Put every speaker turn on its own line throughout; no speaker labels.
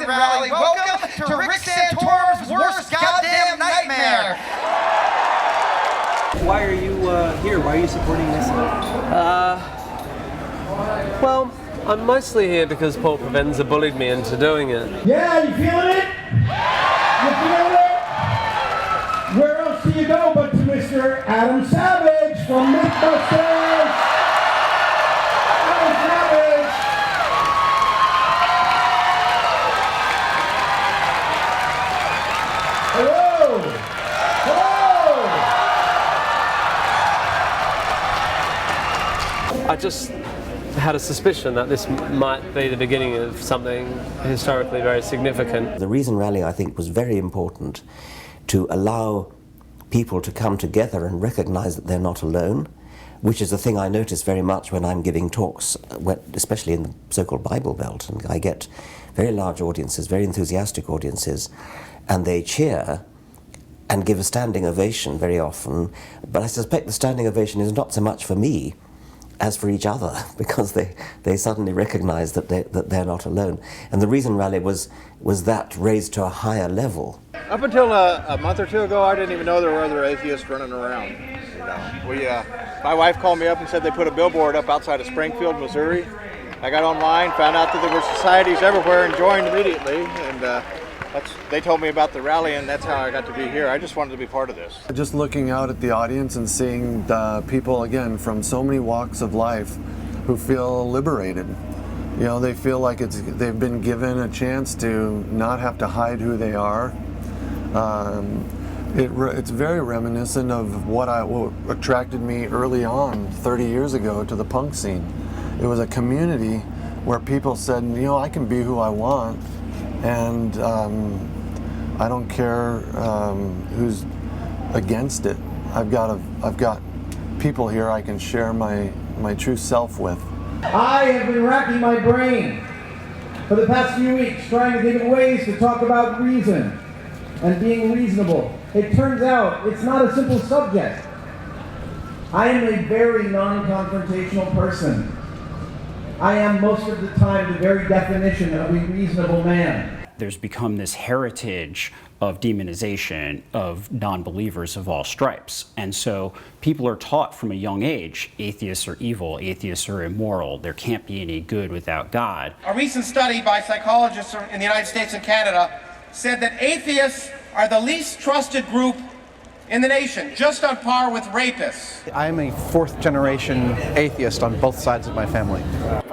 Reason Rally. Welcome to Rick Santorum's worst goddamn nightmare.
Why are you here? Why are you supporting this?
Well, I'm mostly here because Paul Provenza bullied me into doing it.
Yeah, you feeling it? You feeling it? Where else do you go but to Mr. Adam Savage from Mythbusters? Adam Savage! Hello! Hello!
I just had a suspicion that this might be the beginning of something historically very significant.
The Reason Rally, I think, was very important to allow people to come together and recognize that they're not alone, which is a thing I notice very much when I'm giving talks, especially in the so-called Bible Belt, and I get very large audiences, very enthusiastic audiences, and they cheer and give a standing ovation very often, but I suspect the standing ovation is not so much for me as for each other, because they suddenly recognize that they're not alone. And the Reason Rally was that raised to a higher level.
Up until a month or two ago, I didn't even know there were other atheists running around. My wife called me up and said they put a billboard up outside of Springfield, Missouri. I got online, found out that there were societies everywhere, and joined immediately. And they told me about the rally, and that's how I got to be here. I just wanted to be part of this.
Just looking out at the audience and seeing the people, again, from so many walks of life who feel liberated. You know, they feel like they've been given a chance to not have to hide who they are. It's very reminiscent of what attracted me early on, 30 years ago, to the punk scene. It was a community where people said, you know, I can be who I want, and I don't care who's against it. I've got people here I can share my true self with.
I have been racking my brain for the past few weeks trying to think of ways to talk about reason and being reasonable. It turns out it's not a simple subject. I am a very non-confrontational person. I am most of the time the very definition of a reasonable man.
There's become this heritage of demonization of non-believers of all stripes. And so people are taught from a young age, atheists are evil, atheists are immoral, there can't be any good without God.
A recent study by psychologists in the United States and Canada said that atheists are the least trusted group in the nation, just on par with rapists.
I am a fourth-generation atheist on both sides of my family.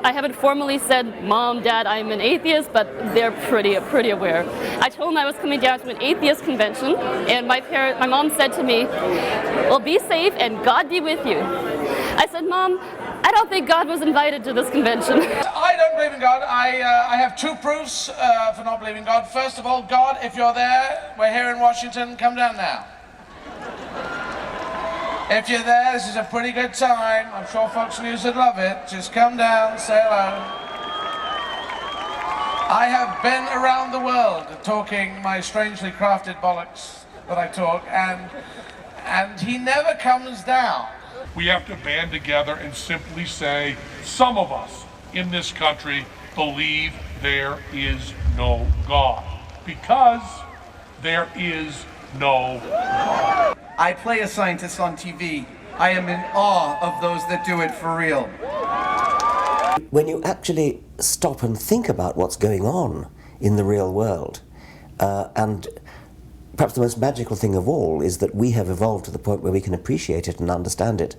I haven't formally said, Mom, Dad, I'm an atheist, but they're pretty aware. I told them I was coming down to an atheist convention, and my mom said to me, well, be safe and God be with you. I said, Mom, I don't think God was invited to this convention.
I don't believe in God. I have two proofs for not believing in God. First of all, God, if you're there, we're here in Washington, come down now. If you're there, this is a pretty good time. I'm sure Fox News would love it. Just come down, say hello. I have been around the world talking my strangely crafted bollocks that I talk, and he never comes down.
We have to band together and simply say, some of us in this country believe there is no God, because there is no God.
I play a scientist on TV. I am in awe of those that do it for real.
When you actually stop and think about what's going on in the real world, and perhaps the most magical thing of all is that we have evolved to the point where we can appreciate it and understand it,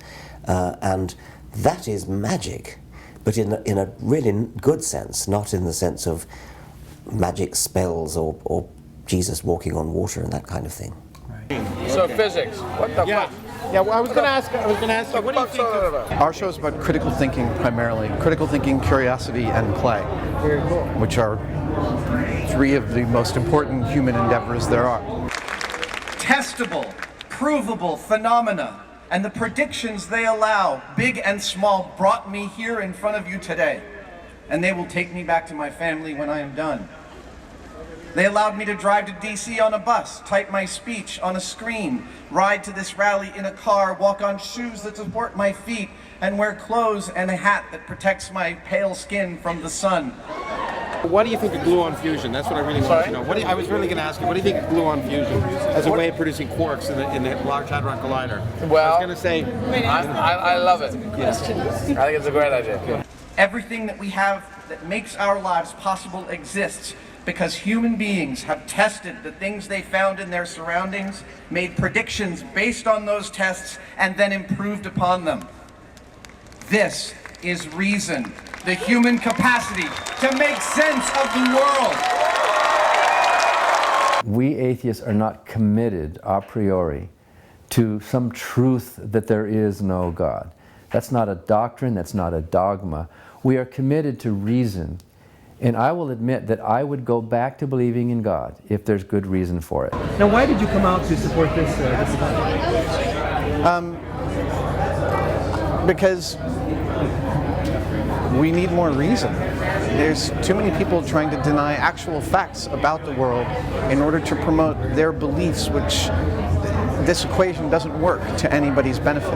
and that is magic, but in a really good sense, not in the sense of magic spells or Jesus walking on water and that kind of thing.
So physics, what the fuck?
Yeah, well, I was going to ask you,
what do you think about?
Our show is about critical thinking primarily. Critical thinking, curiosity, and play.
Very cool.
Which are three of the most important human endeavors there are.
Testable, provable phenomena and the predictions they allow, big and small, brought me here in front of you today. And they will take me back to my family when I am done. They allowed me to drive to DC on a bus, type my speech on a screen, ride to this rally in a car, walk on shoes that support my feet, and wear clothes and a hat that protects my pale skin from the sun.
What do you think of gluon fusion? That's what I really want to know. I was really going to ask you, what do you think of gluon fusion as a way of producing quarks in the Large Hadron Collider?
Well,
I was going to say...
I love it. I think it's a great idea.
Everything that we have that makes our lives possible exists because human beings have tested the things they found in their surroundings, made predictions based on those tests, and then improved upon them. This is reason, the human capacity to make sense of the world.
We atheists are not committed a priori to some truth that there is no God. That's not a doctrine, that's not a dogma. We are committed to reason. And I will admit that I would go back to believing in God if there's good reason for it.
Now, why did you come out to support this?
Because we need more reason. There's too many people trying to deny actual facts about the world in order to promote their beliefs, which this equation doesn't work to anybody's benefit.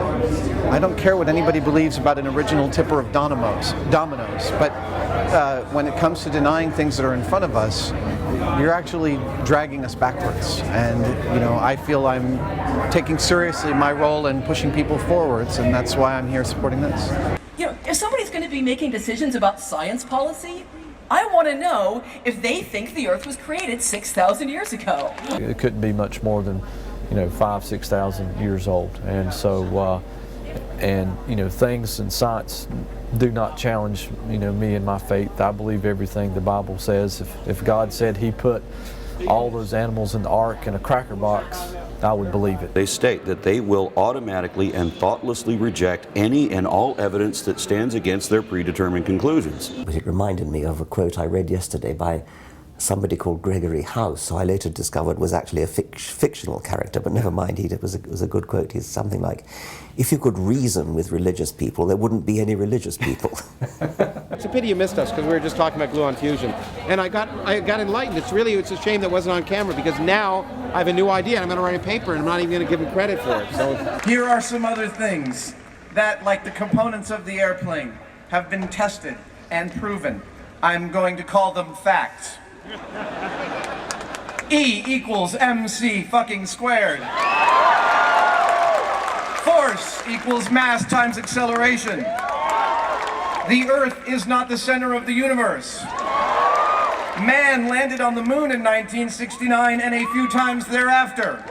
I don't care what anybody believes about an original tipper of dominoes, but when it comes to denying things that are in front of us, you're actually dragging us backwards. And I feel I'm taking seriously my role in pushing people forwards, and that's why I'm here supporting this.
If somebody's going to be making decisions about science policy, I want to know if they think the Earth was created 6,000 years ago.
It couldn't be much more than 5,000-6,000 years old, and so things in science do not challenge me and my faith. I believe everything the Bible says. If God said He put all those animals in the ark in a cracker box, I would believe it.
They state that they will automatically and thoughtlessly reject any and all evidence that stands against their predetermined conclusions.
But it reminded me of a quote I read yesterday by somebody called Gregory House, who I later discovered was actually a fictional character, but never mind, it was a good quote. He's something like, if you could reason with religious people, there wouldn't be any religious people.
It's a pity you missed us, because we were just talking about gluon fusion. And I got enlightened. It's a shame that wasn't on camera, because now I have a new idea, and I'm going to write a paper, and I'm not even going to give him credit for it. So
here are some other things that, like the components of the airplane, have been tested and proven. I'm going to call them facts. E equals MC fucking squared. Force equals mass times acceleration. The Earth is not the center of the universe. Man landed on the moon in 1969 and a few times thereafter.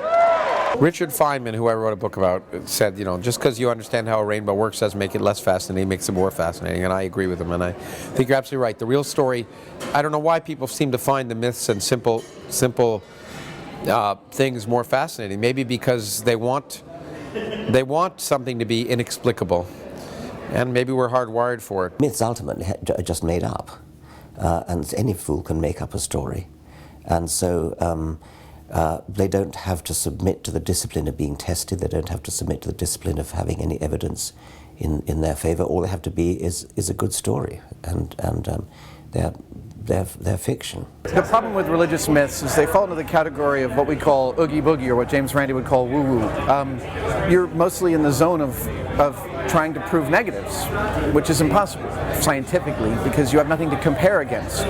Richard Feynman, who I wrote a book about, said, just because you understand how a rainbow works doesn't make it less fascinating, it makes it more fascinating, and I agree with him, and I think you're absolutely right. The real story, I don't know why people seem to find the myths and simple things more fascinating. Maybe because they want something to be inexplicable, and maybe we're hardwired for it.
Myths ultimately are just made up, and any fool can make up a story, and so they don't have to submit to the discipline of being tested. They don't have to submit to the discipline of having any evidence in their favor. All they have to be is a good story, and they're fiction.
The problem with religious myths is they fall into the category of what we call oogie boogie, or what James Randi would call woo-woo. You're mostly in the zone of trying to prove negatives, which is impossible scientifically because you have nothing to compare against.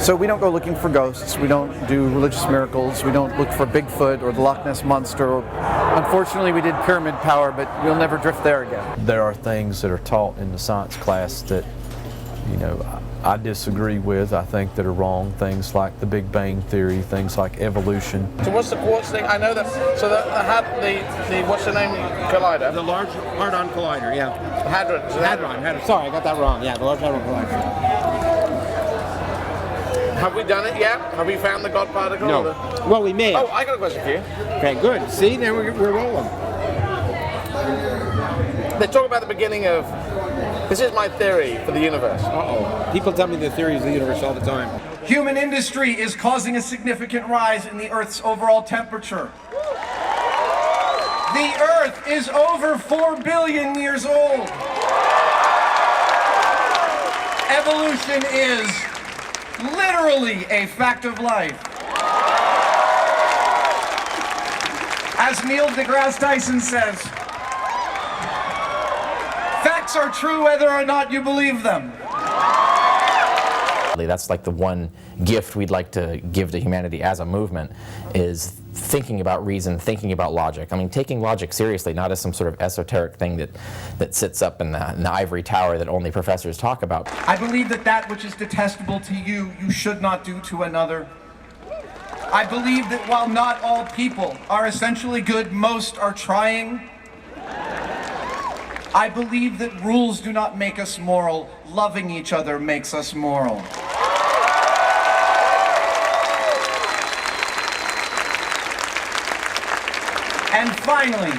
So we don't go looking for ghosts, we don't do religious miracles, we don't look for Bigfoot or the Loch Ness Monster. Unfortunately, we did pyramid power, but we'll never drift there again.
There are things that are taught in the science class that, I disagree with. I think that are wrong. Things like the Big Bang Theory, things like evolution.
So what's the quartz thing? I know that. So the what's the name? Collider.
The Large Hadron Collider, yeah.
Hadron.
Hadron. Sorry, I got that wrong. Yeah, the Large Hadron Collider.
Have we done it yet? Have we found the God particle?
No. Well, we may.
Oh, I got a question for you.
Okay, good. See, now we're rolling.
They talk about the beginning of. This is my theory for the universe.
Uh-oh. People tell me the theories of the universe all the time.
Human industry is causing a significant rise in the Earth's overall temperature. The Earth is over 4 billion years old. Evolution is literally a fact of life. As Neil deGrasse Tyson says, facts are true whether or not you believe them.
That's like the one gift we'd like to give to humanity as a movement, is thinking about reason, thinking about logic. I mean, taking logic seriously, not as some sort of esoteric thing that sits up in the ivory tower that only professors talk about.
I believe that that which is detestable to you, you should not do to another. I believe that while not all people are essentially good, most are trying. I believe that rules do not make us moral. Loving each other makes us moral. And finally,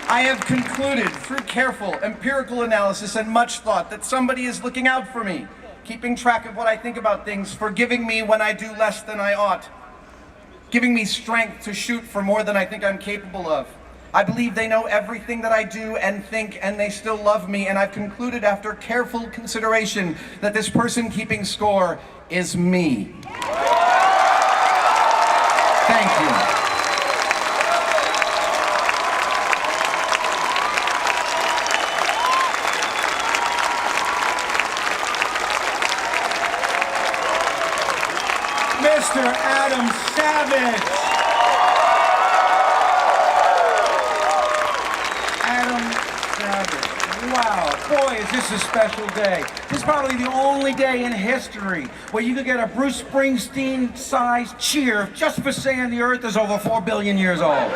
I have concluded through careful empirical analysis and much thought that somebody is looking out for me, keeping track of what I think about things, forgiving me when I do less than I ought, giving me strength to shoot for more than I think I'm capable of. I believe they know everything that I do and think, and they still love me, and I've concluded after careful consideration that this person keeping score is me. Thank you. Mr. Adam Savage. Adam Savage. Wow, boy, is this a special day. This is probably the only day in history where you could get a Bruce Springsteen-sized cheer just for saying the Earth is over 4 billion years old.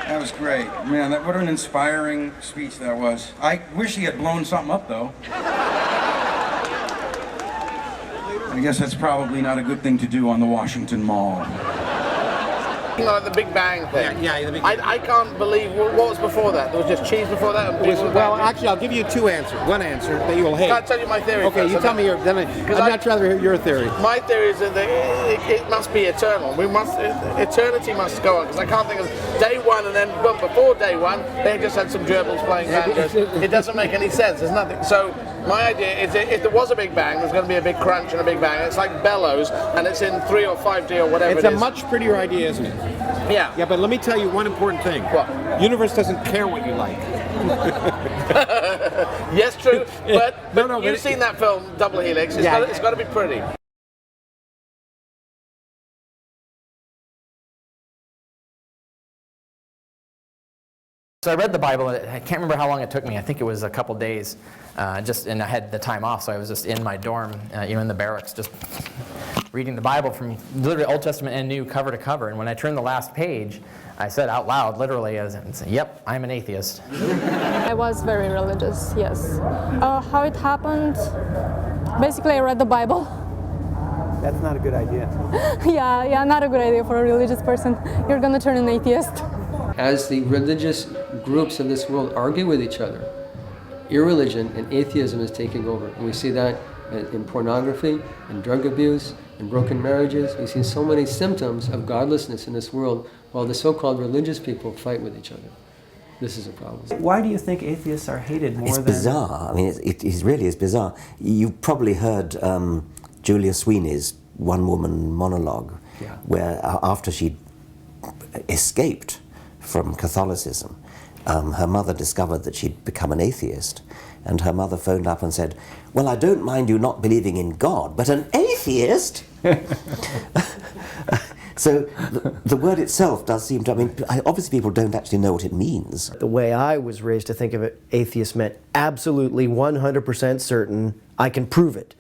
That was great. Man, what an inspiring speech that was. I wish he had blown something up, though. I guess that's probably not a good thing to do on the Washington Mall.
Like the Big Bang thing.
Yeah, the Big
Bang. I can't believe, what was before that? There was just cheese before that? And
well, actually, I'll give you two answers. One answer that you'll hate.
Can I tell you my theory?
Okay,
first?
you tell me your, then I'd much rather hear your theory.
My theory is that it must be eternal. Eternity must go on, because I can't think of day one and then, but before day one, they just had some gerbils playing banjos. It doesn't make any sense. There's nothing. So my idea is that if there was a Big Bang, there's going to be a big crunch and a Big Bang. It's like bellows, and it's in 3 or 5D or whatever it is.
It's a much prettier idea, isn't it?
Yeah.
Yeah, but let me tell you one important thing.
What?
Universe doesn't care what you like.
Yes, true. But you've seen that film, Double Helix. It's got to be pretty.
So I read the Bible, and I can't remember how long it took me. I think it was a couple days, and I had the time off, so I was just in my dorm, in the barracks, just reading the Bible from literally Old Testament and New, cover to cover. And when I turned the last page, I said out loud, literally, "Yep, I'm an atheist."
I was very religious, yes. How it happened? Basically, I read the Bible.
That's not a good idea.
Yeah, not a good idea for a religious person. You're gonna turn an atheist.
As the religious groups of this world argue with each other, irreligion and atheism is taking over. And we see that in pornography, in drug abuse, in broken marriages. We see so many symptoms of godlessness in this world while the so-called religious people fight with each other. This is a problem.
Why do you think atheists are hated more
It's
than...
bizarre. I mean, it really is bizarre. You've probably heard Julia Sweeney's one-woman monologue, where after she escaped from Catholicism, her mother discovered that she'd become an atheist, and her mother phoned up and said, "Well, I don't mind you not believing in God, but an atheist?" So the word itself does seem to, I mean, obviously people don't actually know what it means.
The way I was raised to think of it, atheist meant absolutely 100% certain I can prove it.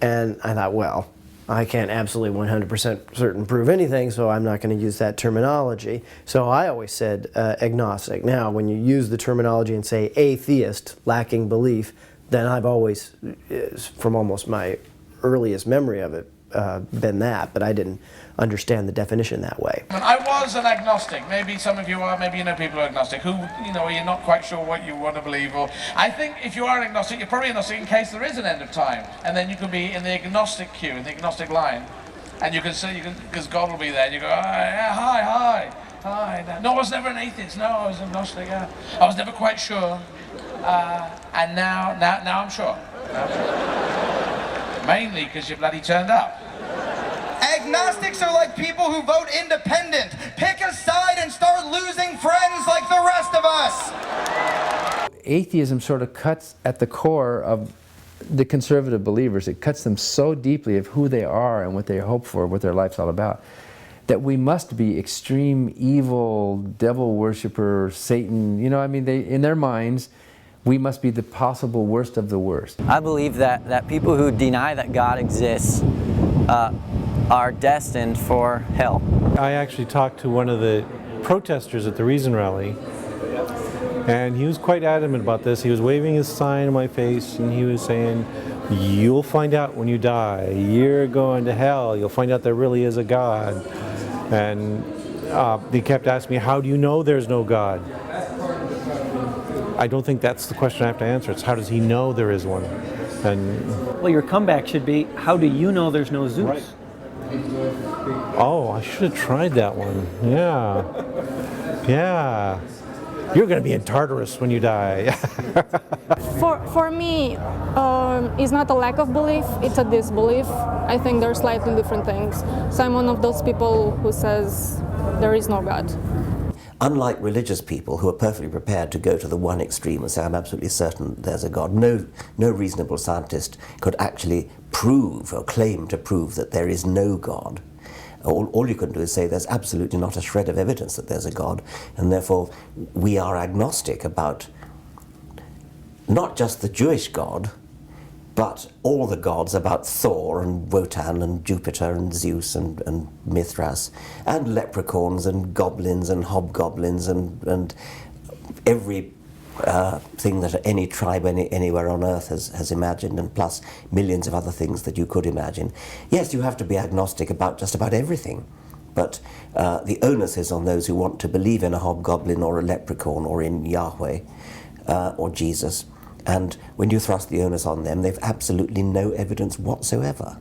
And I thought, well, I can't absolutely 100% certain prove anything, so I'm not going to use that terminology. So I always said agnostic. Now, when you use the terminology and say atheist, lacking belief, then I've always, from almost my earliest memory of it, been that, but I didn't understand the definition that way.
I was an agnostic. Maybe some of you are, maybe you know people who are agnostic, who, you're not quite sure what you want to believe. Or I think if you are agnostic, you're probably agnostic in case there is an end of time. And then you can be in the agnostic queue, in the agnostic line. And you can say, because God will be there, and you go, hi. No, I was never an atheist. No, I was agnostic, yeah. I was never quite sure. And now I'm sure. Mainly because you bloody turned up.
Agnostics are like people who vote independent. Pick a side and start losing friends like the rest of us.
atheism sort of cuts at the core of the conservative believers. It cuts them so deeply of who they are and what they hope for, what their life's all about, that we must be extreme evil, devil worshiper, Satan. You know, I mean, in their minds, we must be the possible worst of the worst.
I believe that people who deny that God exists are destined for hell.
I actually talked to one of the protesters at the Reason Rally, and he was quite adamant about this. He was waving his sign in my face, and he was saying, "You'll find out when you die. You're going to hell. You'll find out there really is a God." And he kept asking me, "How do you know there's no God?" I don't think that's the question I have to answer. It's how does he know there is one? And
well, your comeback should be, how do you know there's no Zeus?
Right. Oh, I should have tried that one. Yeah. Yeah. You're going to be in Tartarus when you die.
For me, it's not a lack of belief, it's a disbelief. I think they're slightly different things. So I'm one of those people who says there is no God.
Unlike religious people who are perfectly prepared to go to the one extreme and say, I'm absolutely certain there's a God, no reasonable scientist could actually prove or claim to prove that there is no God. All you can do is say there's absolutely not a shred of evidence that there's a God, and therefore we are agnostic about not just the Jewish God, but all the gods, about Thor and Wotan and Jupiter and Zeus and Mithras, and leprechauns and goblins and hobgoblins and every thing that any tribe anywhere on earth has imagined, and plus millions of other things that you could imagine. Yes, you have to be agnostic about just about everything, but the onus is on those who want to believe in a hobgoblin or a leprechaun or in Yahweh or Jesus. And when you thrust the onus on them, they've absolutely no evidence whatsoever.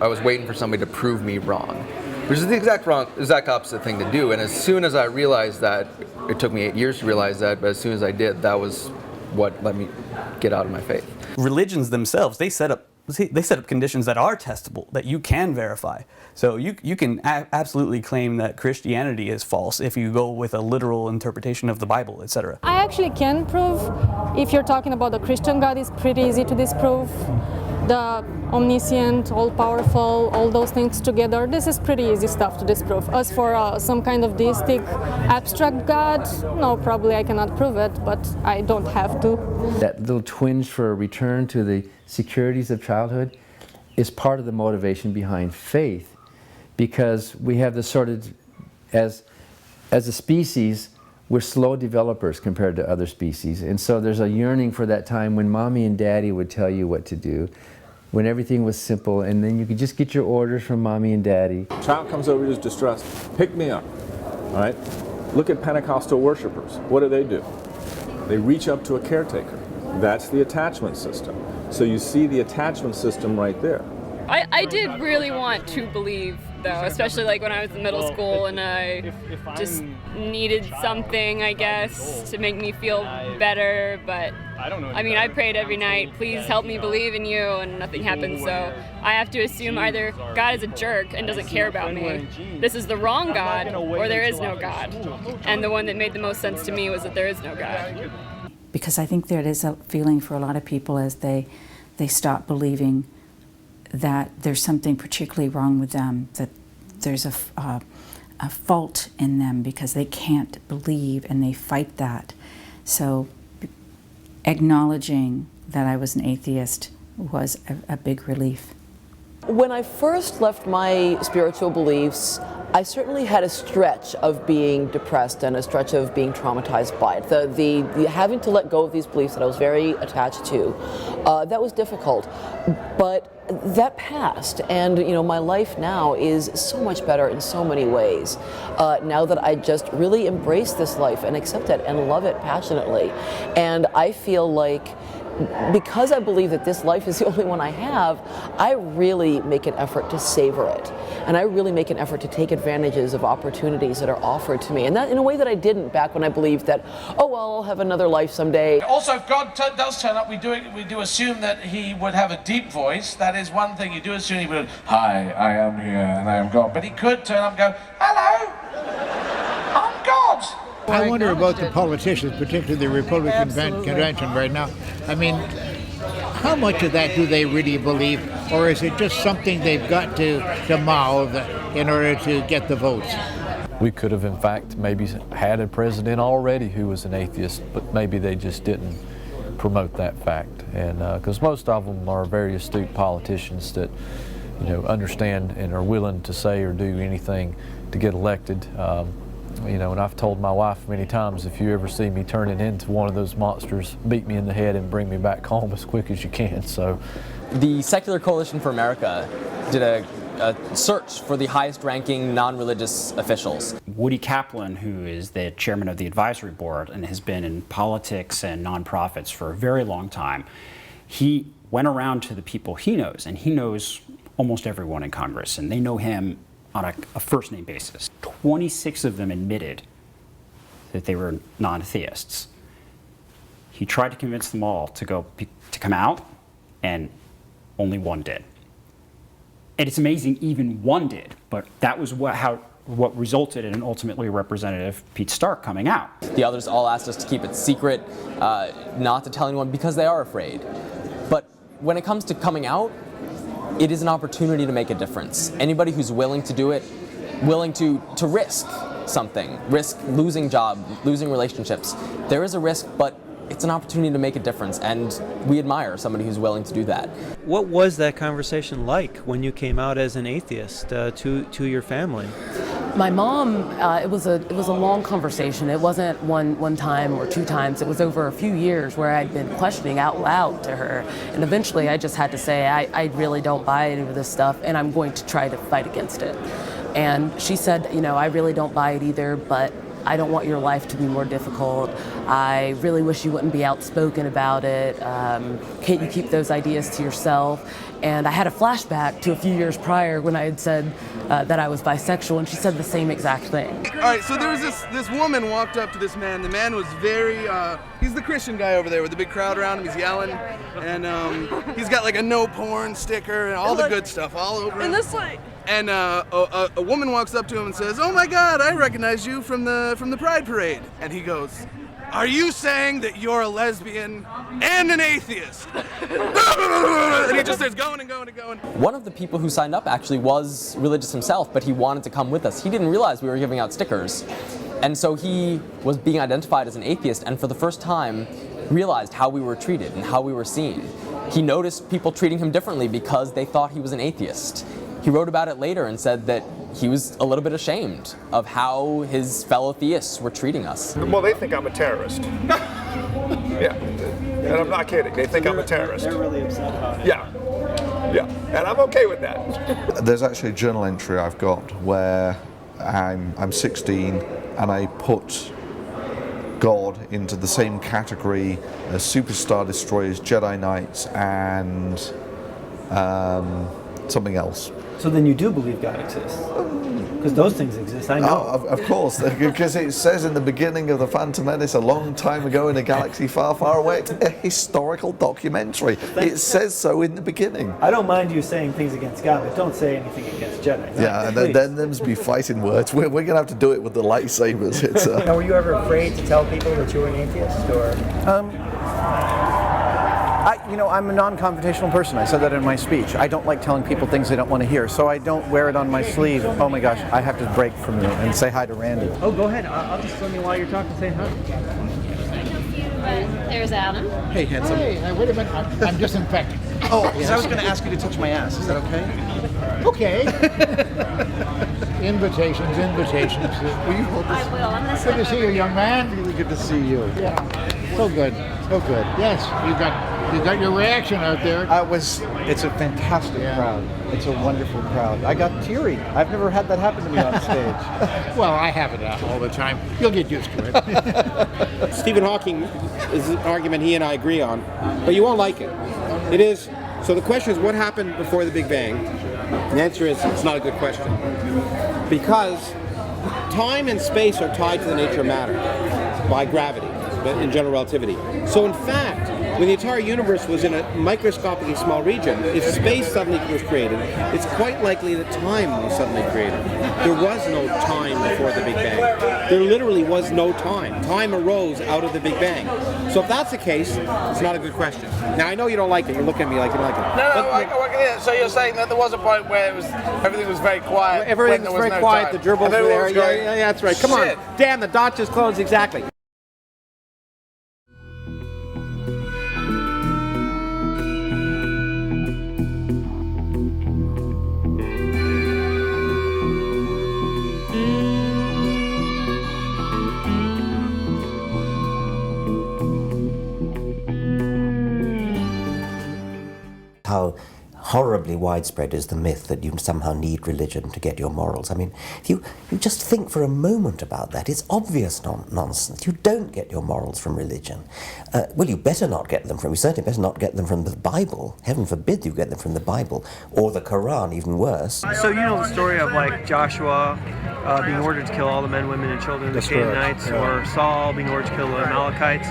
I was waiting for somebody to prove me wrong, which is the exact opposite thing to do. And as soon as I realized that, it took me 8 years to realize that, but as soon as I did, that was what let me get out of my faith.
Religions themselves, they set up conditions that are testable, that you can verify. So you can absolutely claim that Christianity is false if you go with a literal interpretation of the Bible, etc.
I actually can prove, if you're talking about the Christian God, it's pretty easy to disprove. The omniscient, all-powerful, all those things together, this is pretty easy stuff to disprove. As for some kind of deistic, abstract God, no, probably I cannot prove it, but I don't have to.
That little twinge for a return to the securities of childhood is part of the motivation behind faith, because we have this sort of, as a species, we're slow developers compared to other species, and so there's a yearning for that time when mommy and daddy would tell you what to do, when everything was simple, and then you could just get your orders from mommy and daddy.
Child comes over to distress, pick me up, all right? Look at Pentecostal worshipers. What do? They reach up to a caretaker. That's the attachment system. So you see the attachment system right there.
I did really want to believe, though, especially like when I was in middle school and I just needed something, I guess, to make me feel better. But I mean, I prayed every night, please help me believe in you, and nothing happened. So I have to assume either God is a jerk and doesn't care about me, this is the wrong God, or there is no God. And the one that made the most sense to me was that there is no God.
Because I think there is a feeling for a lot of people as they stop believing that there's something particularly wrong with them, that there's a fault in them because they can't believe, and they fight that. So acknowledging that I was an atheist was a big relief.
When I first left my spiritual beliefs, I certainly had a stretch of being depressed and a stretch of being traumatized by it. The having to let go of these beliefs that I was very attached to, that was difficult. But that passed, and my life now is so much better in so many ways. Now that I just really embrace this life and accept it and love it passionately. And I feel like, because I believe that this life is the only one I have, I really make an effort to savor it. And I really make an effort to take advantages of opportunities that are offered to me. And that in a way that I didn't back when I believed that, oh, well, I'll have another life someday.
Also, if God does turn up, we do assume that he would have a deep voice. That is one thing. You do assume he would, hi, I am here and I am God. But he could turn up and go, hello, I'm God.
I wonder about the politicians, particularly the Republican convention right now. I mean, how much of that do they really believe, or is it just something they've got to mouth in order to get the votes?
We could have, in fact, maybe had a president already who was an atheist, but maybe they just didn't promote that fact. And because most of them are very astute politicians that, you know, understand and are willing to say or do anything to get elected. You know, and I've told my wife many times, if you ever see me turning into one of those monsters, beat me in the head and bring me back home as quick as you can. So,
the Secular Coalition for America did a search for the highest-ranking non-religious officials.
Woody Kaplan, who is the chairman of the advisory board and has been in politics and nonprofits for a very long time, he went around to the people he knows, and he knows almost everyone in Congress, and they know him on a first-name basis. 26 of them admitted that they were non-theists. He tried to convince them all to come out, and only one did. And it's amazing even one did, but that was what resulted in ultimately Representative Pete Stark coming out.
The others all asked us to keep it secret, not to tell anyone because they are afraid. But when it comes to coming out, it is an opportunity to make a difference. Anybody who's willing to do it, willing to risk something, risk losing job, losing relationships, there is a risk, but it's an opportunity to make a difference, and we admire somebody who's willing to do that.
What was that conversation like when you came out as an atheist to your family?
My mom, it was a long conversation. It wasn't one time or two times. It was over a few years where I'd been questioning out loud to her, and eventually I just had to say, I really don't buy any of this stuff, and I'm going to try to fight against it. And she said, you know, I really don't buy it either, but I don't want your life to be more difficult. I really wish you wouldn't be outspoken about it. Can't you keep those ideas to yourself? And I had a flashback to a few years prior when I had said that I was bisexual, and she said the same exact thing.
All right, so there was this woman walked up to this man. The man was very, he's the Christian guy over there with the big crowd around him. He's yelling, and he's got like a no porn sticker and all the good stuff all over him. And a woman walks up to him and says, "Oh my God, I recognize you from the Pride Parade." And he goes, "Are you saying that you're a lesbian and an atheist?" And he just starts going and going and going.
One of the people who signed up actually was religious himself, but he wanted to come with us. He didn't realize we were giving out stickers. And so he was being identified as an atheist, and for the first time realized how we were treated and how we were seen. He noticed people treating him differently because they thought he was an atheist. He wrote about it later and said that he was a little bit ashamed of how his fellow theists were treating us.
Well, they think I'm a terrorist. Yeah, and I'm not kidding. They think I'm a terrorist.
They're really upset about it.
Yeah, and I'm okay with that.
There's actually a journal entry I've got where I'm 16 and I put God into the same category as Superstar Destroyers, Jedi Knights, and something else.
So then you do believe God exists? Because those things exist, I know.
Oh, of course, because it says in the beginning of The Phantom Menace, a long time ago in a galaxy far, far away, it's a historical documentary. It says so in the beginning.
I don't mind you saying things against God, but don't say anything against Jedi.
Yeah, and then them's be fighting words. We're going to have to do it with the lightsabers. It's,
Now, were you ever afraid to tell people that you were an atheist, or?
I'm a non-confrontational person. I said that in my speech. I don't like telling people things they don't want to hear, so I don't wear it on my sleeve. Oh my gosh, I have to break from you and say hi to Randy.
Oh, go ahead. I'll just film you while you're talking. Say hi.
There's Adam.
Hey, handsome.
Hey, wait a minute. I'm disinfecting.
Oh, because I was going to ask you to touch my ass. Is that okay?
Okay. Invitations. Will you hold this?
I will. I'm going to
Good to see you, young man.
Really good to see you.
Yeah. So good. Yes, you got your reaction out there.
It's a fantastic crowd. It's a wonderful crowd. I got teary. I've never had that happen to me on stage.
Well, I have it all the time. You'll get used to it.
Stephen Hawking is an argument he and I agree on, but you won't like it. It is. So the question is, what happened before the Big Bang? The answer is, it's not a good question. Because time and space are tied to the nature of matter by gravity, in general relativity. So in fact, when the entire universe was in a microscopically small region, if space suddenly was created, it's quite likely that time was suddenly created. There was no time before the Big Bang. There literally was no time. Time arose out of the Big Bang. So if that's the case, it's not a good question. Now I know you don't like it. You're looking at me like you don't like it.
No, so you're saying that there was a point where everything was very quiet.
Everything was very quiet. The gerbils were there. Yeah, that's right. Come
Shit.
on. Damn, the dot just closed. Exactly.
How horribly widespread is the myth that you somehow need religion to get your morals. I mean, if you just think for a moment about that, it's obvious nonsense. You don't get your morals from religion. Well, you better not get them from, you certainly better not get them from the Bible. Heaven forbid you get them from the Bible, or the Quran, even worse.
So you know the story of like Joshua being ordered to kill all the men, women, and children of the Canaanites, or Saul being ordered to kill the Amalekites.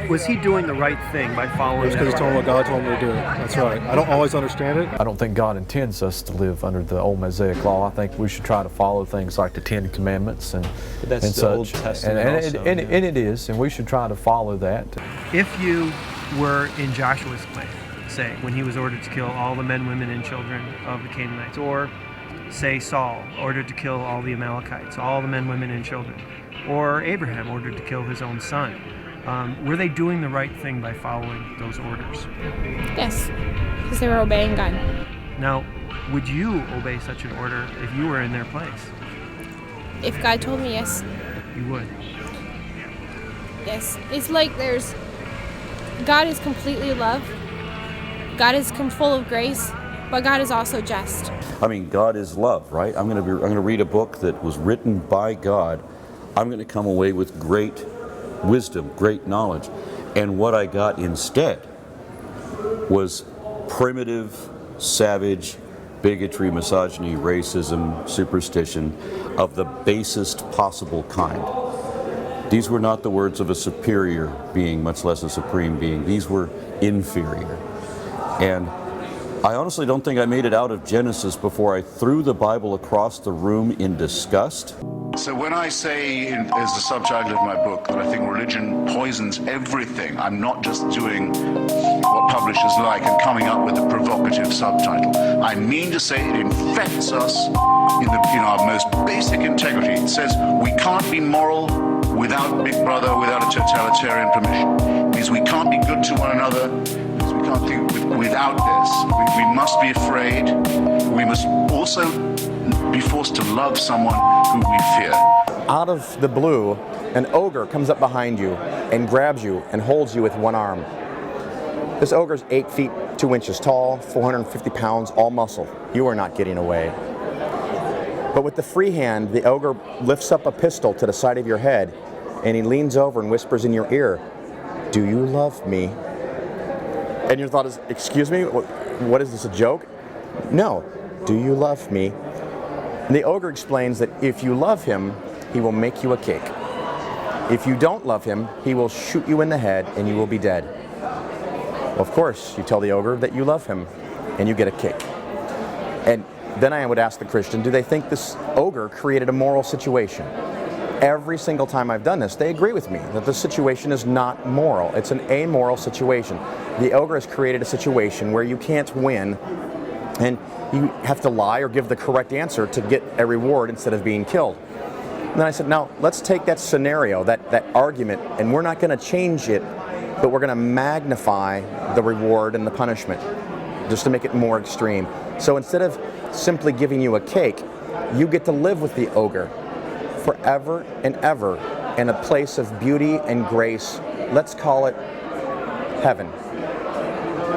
Was he doing the right thing by following that?
Because he told him what God told him to do. That's right. I don't always understand it.
I don't think God intends us to live under the old Mosaic law. I think we should try to follow things like the Ten Commandments and
the
such.
Old Testament
and it is, and we should try to follow that.
If you were in Joshua's place, say, when he was ordered to kill all the men, women, and children of the Canaanites, or say Saul, ordered to kill all the Amalekites, all the men, women, and children, or Abraham, ordered to kill his own son, were they doing the right thing by following those orders?
Yes, because they were obeying God.
Now, would you obey such an order if you were in their place?
If God told me, yes.
You would?
Yes. It's like God is completely love. God is full of grace, but God is also just.
I mean, God is love, right? I'm going to read a book that was written by God. I'm going to come away with great wisdom, great knowledge. And what I got instead was primitive, savage bigotry, misogyny, racism, superstition of the basest possible kind. These were not the words of a superior being, much less a supreme being. These were inferior. And I honestly don't think I made it out of Genesis before I threw the Bible across the room in disgust.
So when I say, as the subtitle of my book, that I think religion poisons everything, I'm not just doing what publishers like and coming up with a provocative subtitle. I mean to say it infects us in our most basic integrity. It says we can't be moral without Big Brother, without a totalitarian permission. It means we can't be good to one another. It means we can't think without this. We must be afraid. We must also be forced to love someone who we fear.
Out of the blue, an ogre comes up behind you and grabs you and holds you with one arm. This ogre's 8 feet 2 inches tall, 450 pounds, all muscle. You are not getting away. But with the free hand, the ogre lifts up a pistol to the side of your head, and he leans over and whispers in your ear, "Do you love me?" And your thought is, "Excuse me, what is this, a joke?" "No, do you love me?" And the ogre explains that if you love him, he will make you a cake. If you don't love him, he will shoot you in the head and you will be dead. Well, of course, you tell the ogre that you love him and you get a cake. And then I would ask the Christian, do they think this ogre created a moral situation? Every single time I've done this, they agree with me that the situation is not moral. It's an amoral situation. The ogre has created a situation where you can't win and you have to lie or give the correct answer to get a reward instead of being killed. And then I said, now let's take that scenario, that argument, and we're not going to change it, but we're going to magnify the reward and the punishment just to make it more extreme. So instead of simply giving you a cake, you get to live with the ogre forever and ever in a place of beauty and grace. Let's call it heaven.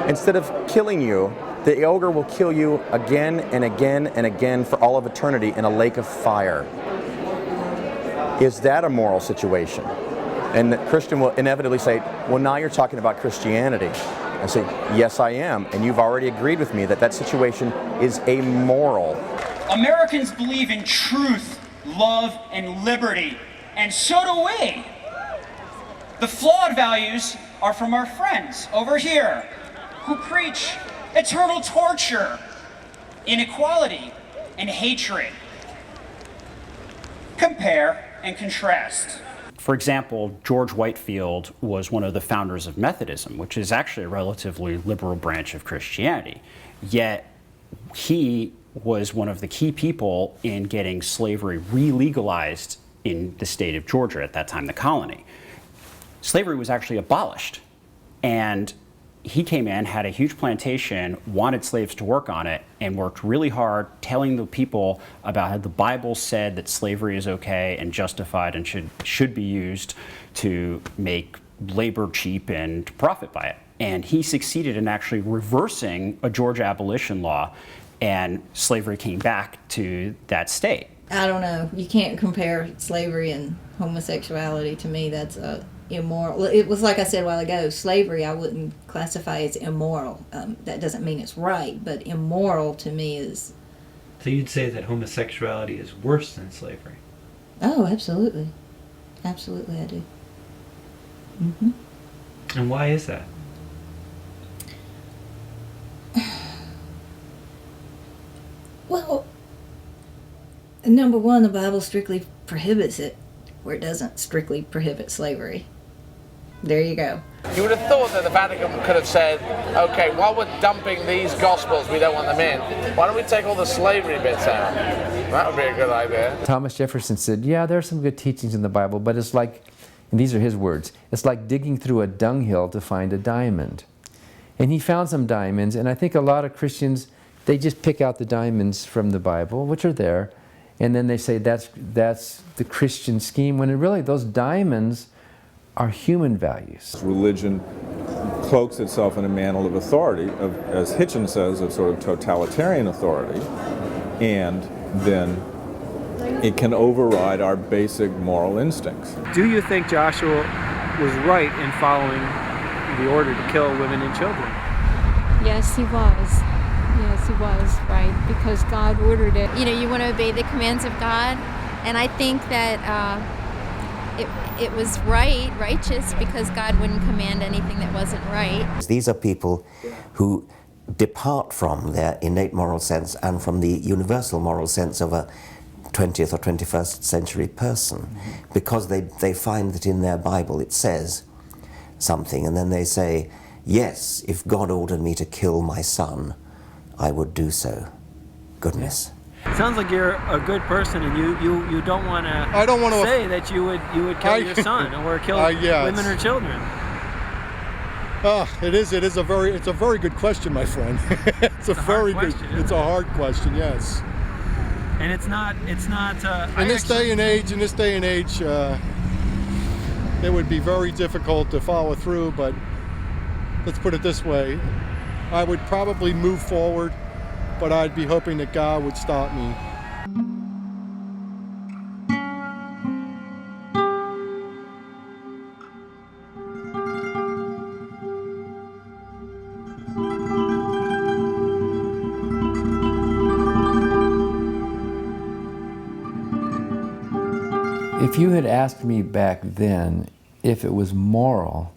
Instead of killing you, the ogre will kill you again and again and again for all of eternity in a lake of fire. Is that a moral situation? And the Christian will inevitably say, well, now you're talking about Christianity. I say, yes, I am. And you've already agreed with me that that situation is amoral.
Americans believe in truth, love, and liberty, and so do we. The flawed values are from our friends over here who preach eternal torture, inequality, and hatred. Compare and contrast.
For example, George Whitefield was one of the founders of Methodism, which is actually a relatively liberal branch of Christianity. Yet he was one of the key people in getting slavery re-legalized in the state of Georgia, at that time the colony. Slavery was actually abolished, and he came in, had a huge plantation, wanted slaves to work on it, and worked really hard telling the people about how the Bible said that slavery is okay and justified and should be used to make labor cheap and to profit by it. And he succeeded in actually reversing a Georgia abolition law, and slavery came back to that state.
I don't know. You can't compare slavery and homosexuality. To me, that's immoral. It was like I said a while ago, slavery I wouldn't classify as immoral. That doesn't mean it's right, but immoral to me is...
So you'd say that homosexuality is worse than slavery?
Oh, absolutely. Absolutely, I do. Mm-hmm.
And why is that?
Well, number one, the Bible strictly prohibits it, where it doesn't strictly prohibit slavery. There you go.
You would have thought that the Vatican could have said, okay, while we're dumping these Gospels, we don't want them in, why don't we take all the slavery bits out? That would be a good idea.
Thomas Jefferson said, yeah, there are some good teachings in the Bible, but it's like, and these are his words, it's like digging through a dunghill to find a diamond. And he found some diamonds, and I think a lot of Christians, they just pick out the diamonds from the Bible, which are there, and then they say that's the Christian scheme, when really those diamonds are human values.
Religion cloaks itself in a mantle of authority, as Hitchens says, of sort of totalitarian authority, and then it can override our basic moral instincts.
Do you think Joshua was right in following the order to kill women and children?
Yes, he was. Yes, he was, right, because God ordered it. You know, you want to obey the commands of God, and I think that it was righteous, because God wouldn't command anything that wasn't right.
These are people who depart from their innate moral sense and from the universal moral sense of a 20th or 21st century person, because they find that in their Bible it says something, and then they say, yes, if God ordered me to kill my son, I would do so. Goodness.
It sounds like you're a good person, and you don't want to.
I don't want to
say that you would kill your son or kill women or children.
It's a very good question, my friend. It's a very good. It's a hard question, yes.
And it's not.
In this day and age, it would be very difficult to follow through. But let's put it this way: I would probably move forward, but I'd be hoping that God would stop me.
If you had asked me back then if it was moral,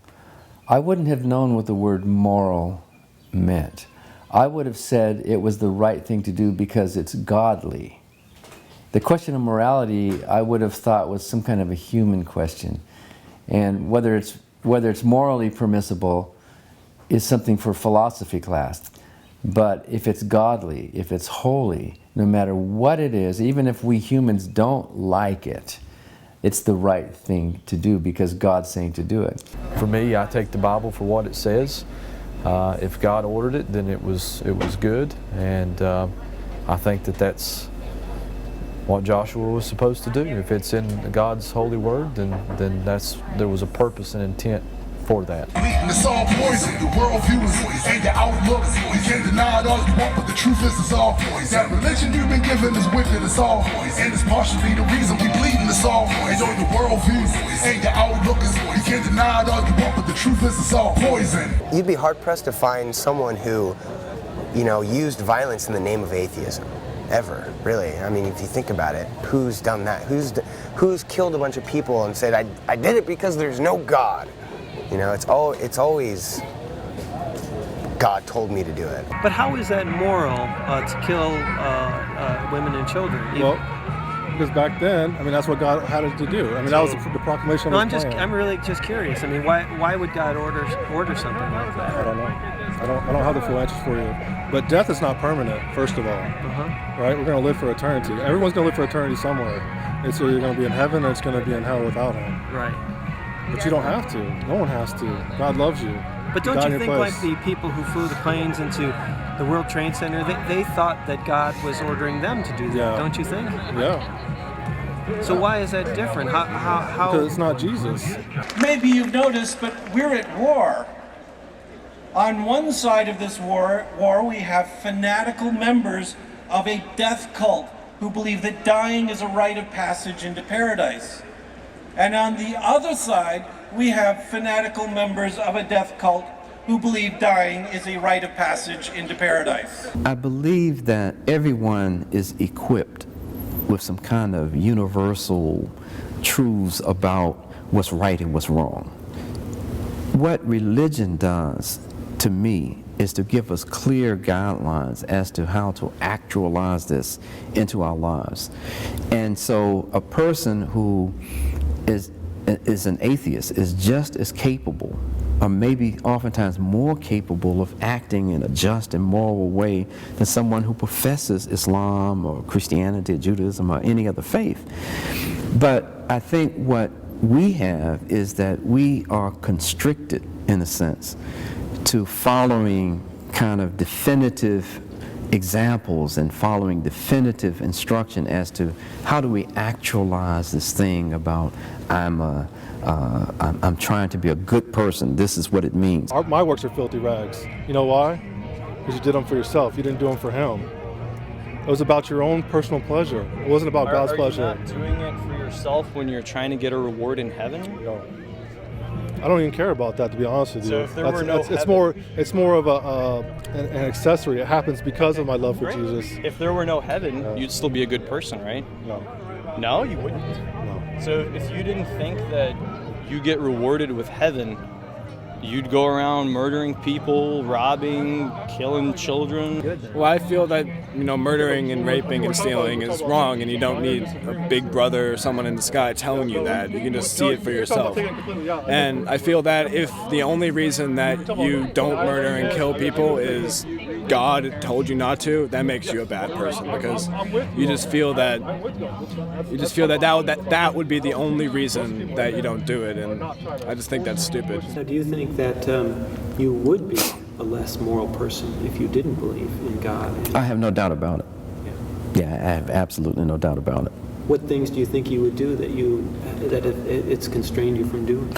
I wouldn't have known what the word moral meant. I would have said it was the right thing to do because it's godly. The question of morality, I would have thought, was some kind of a human question. And whether it's morally permissible is something for philosophy class. But if it's godly, if it's holy, no matter what it is, even if we humans don't like it, it's the right thing to do because God's saying to do it.
For me, I take the Bible for what it says. If God ordered it, then it was good, and I think that's what Joshua was supposed to do. If it's in God's holy word, then there was a purpose and intent for that.
It's all poison. The worldview ain't the outlook. You can't deny it all you want, but the truth is it's all poison. That religion you've been given is wicked, it's all poison. And it's partially the reason we bleeding, it's all poison. And the worldview ain't the outlook. You can't deny it all you want, but the truth is it's all poison.
You'd be hard-pressed to find someone who, used violence in the name of atheism. Ever, really. I mean, if you think about it, who's done that? Who's killed a bunch of people and said, I did it because there's no God? You know, it's always God told me to do it.
But how is that moral to kill women and children?
Well, because back then, I mean, that's what God had us to do. I mean, that was the proclamation of His plan.
I'm really just curious. I mean, why would God order something like that?
I don't know. I don't have the full answers for you. But death is not permanent, first of all. Right? We're going to live for eternity. Everyone's going to live for eternity somewhere. It's either going to be in heaven or it's going to be in hell without Him.
Right.
But you don't have to. No one has to. God loves you.
But don't you think, like the people who flew the planes into the World Trade Center, they thought that God was ordering them to do that?
Yeah.
Don't you think?
Yeah.
So why is that different? How?
Because it's not Jesus.
Maybe you've noticed, but we're at war. On one side of this war we have fanatical members of a death cult who believe that dying is a rite of passage into paradise. And on the other side, we have fanatical members of a death cult who believe dying is a rite of passage into paradise.
I believe that everyone is equipped with some kind of universal truths about what's right and what's wrong. What religion does, to me, is to give us clear guidelines as to how to actualize this into our lives. And so a person who is an atheist is just as capable, or maybe oftentimes more capable, of acting in a just and moral way than someone who professes Islam or Christianity or Judaism or any other faith. But I think what we have is that we are constricted, in a sense, to following kind of definitive examples and following definitive instruction as to how do we actualize this thing about I'm trying to be a good person. This is what it means.
My works are filthy rags. You know why? Because you did them for yourself. You didn't do them for Him. It was about your own personal pleasure. It wasn't about God's pleasure.
Are you not doing it for yourself when you're trying to get a reward in heaven?
No. I don't even care about that, to be honest with you.
So if there were no
it's more of an accessory. It happens because of my love for Jesus.
If there were no heaven, you'd still be a good person, right?
No.
No, you wouldn't?
No.
So if you didn't think that you get rewarded with heaven, you'd go around murdering people, robbing, killing children?
Well, I feel that, murdering and raping and stealing is wrong, and you don't need a big brother or someone in the sky telling you that. You can just see it for yourself. And I feel that if the only reason that you don't murder and kill people is God told you not to, that makes you a bad person, because you just feel that that would be the only reason that you don't do it, and I just think that's stupid.
Now, do you think that you would be a less moral person if you didn't believe in God?
I have no doubt about it. Yeah, I have absolutely no doubt about it.
What things do you think you would do that it's constrained you from doing?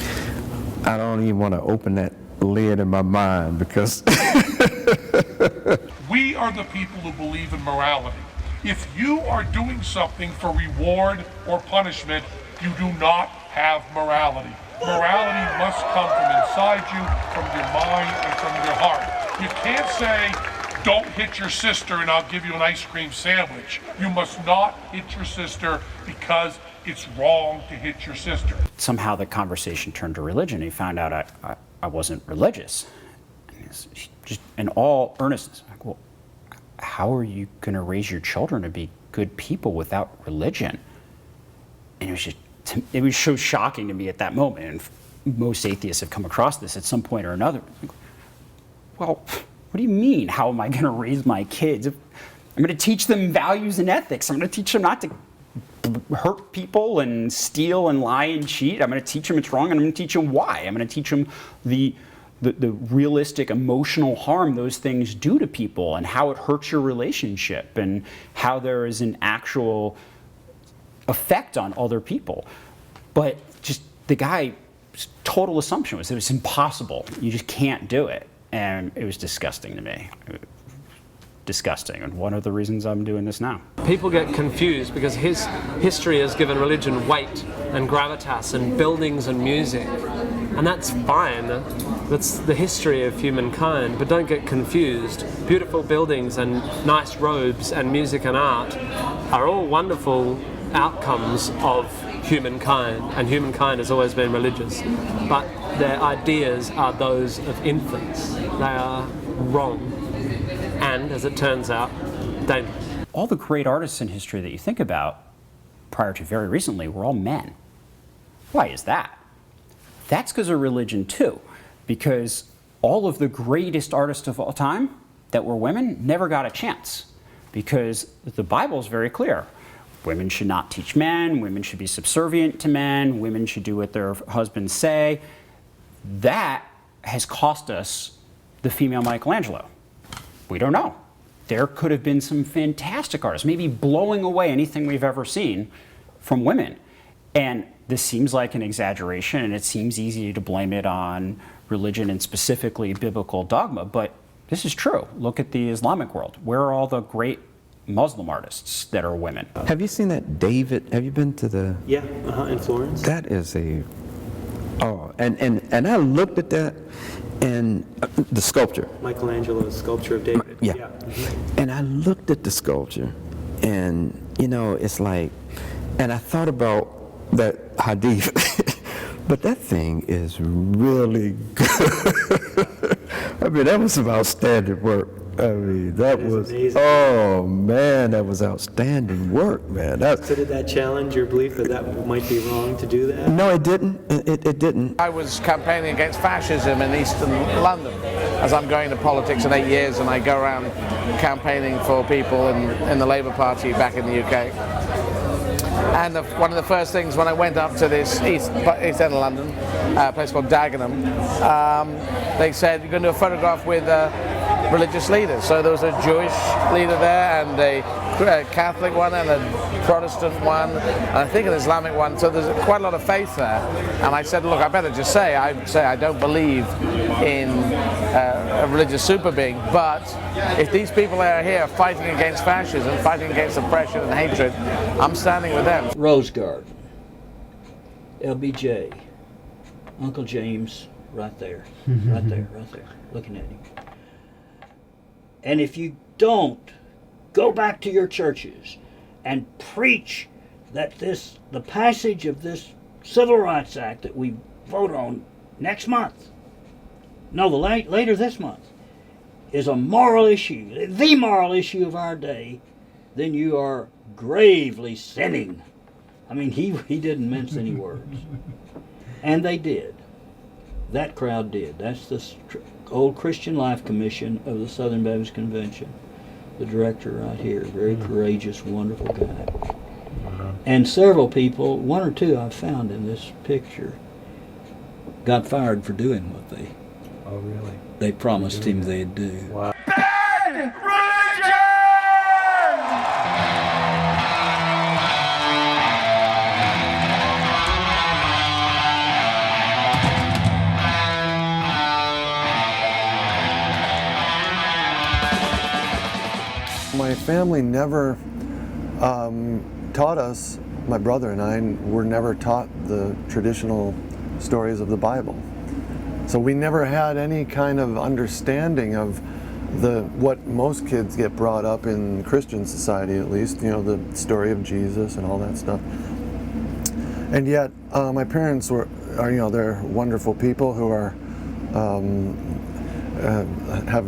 I don't even want to open that lid in my mind, because
we are the people who believe in morality. If you are doing something for reward or punishment, you do not have morality. Morality must come from inside you, from your mind, and from your heart. You can't say, don't hit your sister and I'll give you an ice cream sandwich. You must not hit your sister because it's wrong to hit your sister.
Somehow the conversation turned to religion. He found out I wasn't religious. And just in all earnestness, like, well, how are you going to raise your children to be good people without religion? And it was so shocking to me at that moment. And most atheists have come across this at some point or another. Well, what do you mean? How am I going to raise my kids? I'm going to teach them values and ethics. I'm going to teach them not to hurt people and steal and lie and cheat. I'm going to teach them it's wrong, and I'm going to teach them why. I'm going to teach them the realistic emotional harm those things do to people and how it hurts your relationship and how there is an actual effect on other people. But just the guy's total assumption was that it's impossible. You just can't do it. And it was disgusting to me. Disgusting, and one of the reasons I'm doing this now.
People get confused because his history has given religion weight and gravitas and buildings and music, and that's fine. That's the history of humankind, but don't get confused. Beautiful buildings and nice robes and music and art are all wonderful outcomes of humankind, and humankind has always been religious. But their ideas are those of infants. They are wrong, and as it turns out, dangerous.
All the great artists in history that you think about, prior to very recently, were all men. Why is that? That's because of religion too, because all of the greatest artists of all time that were women never got a chance, because the Bible is very clear. Women should not teach men, women should be subservient to men, women should do what their husbands say. That has cost us the female Michelangelo. We don't know. There could have been some fantastic artists, maybe blowing away anything we've ever seen from women. And this seems like an exaggeration, and it seems easy to blame it on religion and specifically biblical dogma, but this is true. Look at the Islamic world. Where are all the great Muslim artists that are women?
Have you seen that David? Have you been to the...
Yeah, in Florence.
That is a... Oh, and I looked at that, and the sculpture.
Michelangelo's sculpture of David.
Yeah. Mm-hmm. And I looked at the sculpture, and, you know, it's like... And I thought about that hadith, but that thing is really good. I mean, that was some outstanding work. I mean, that was amazing. Oh man, that was outstanding work, man.
So did that challenge your belief that that might be wrong to do that?
No, it didn't. It didn't.
I was campaigning against fascism in eastern London, as I'm going to politics in 8 years, and I go around campaigning for people in the Labour Party back in the UK. And one of the first things when I went up to this east end of London, a place called Dagenham, they said, you're going to do a photograph with religious leaders. So there was a Jewish leader there, and a Catholic one, and a Protestant one, and I think an Islamic one. So there's quite a lot of faith there. And I said, look, I better just say I don't believe in a religious super being, but if these people are here fighting against fascism, fighting against oppression and hatred, I'm standing with them.
Rose Garden, LBJ, Uncle James, right there, right there, looking at him. And if you don't go back to your churches and preach that the passage of this Civil Rights Act that we vote on next month, later this month, is a moral issue, the moral issue of our day, then you are gravely sinning. I mean, he didn't mince any words. And they did. That crowd did. That's the old Christian Life Commission of the Southern Baptist Convention. The director right here, very courageous, wonderful guy. And several people, one or two I've found in this picture, got fired for doing what they promised him they'd do.
Wow.
My family never taught us, my brother and I were never taught the traditional stories of the Bible. So we never had any kind of understanding of what most kids get brought up in Christian society, at least, you know, the story of Jesus and all that stuff. And yet, my parents they're wonderful people who are have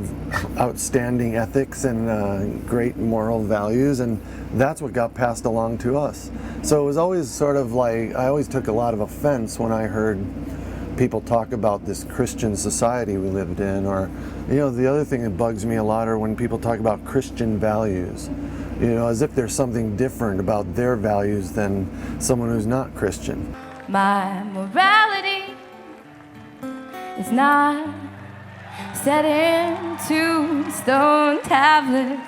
outstanding ethics and great moral values, and that's what got passed along to us. So it was always sort of like, I always took a lot of offense when I heard people talk about this Christian society we lived in, or, you know, the other thing that bugs me a lot are when people talk about Christian values, you know, as if there's something different about their values than someone who's not Christian.
My morality is not set into stone tablets,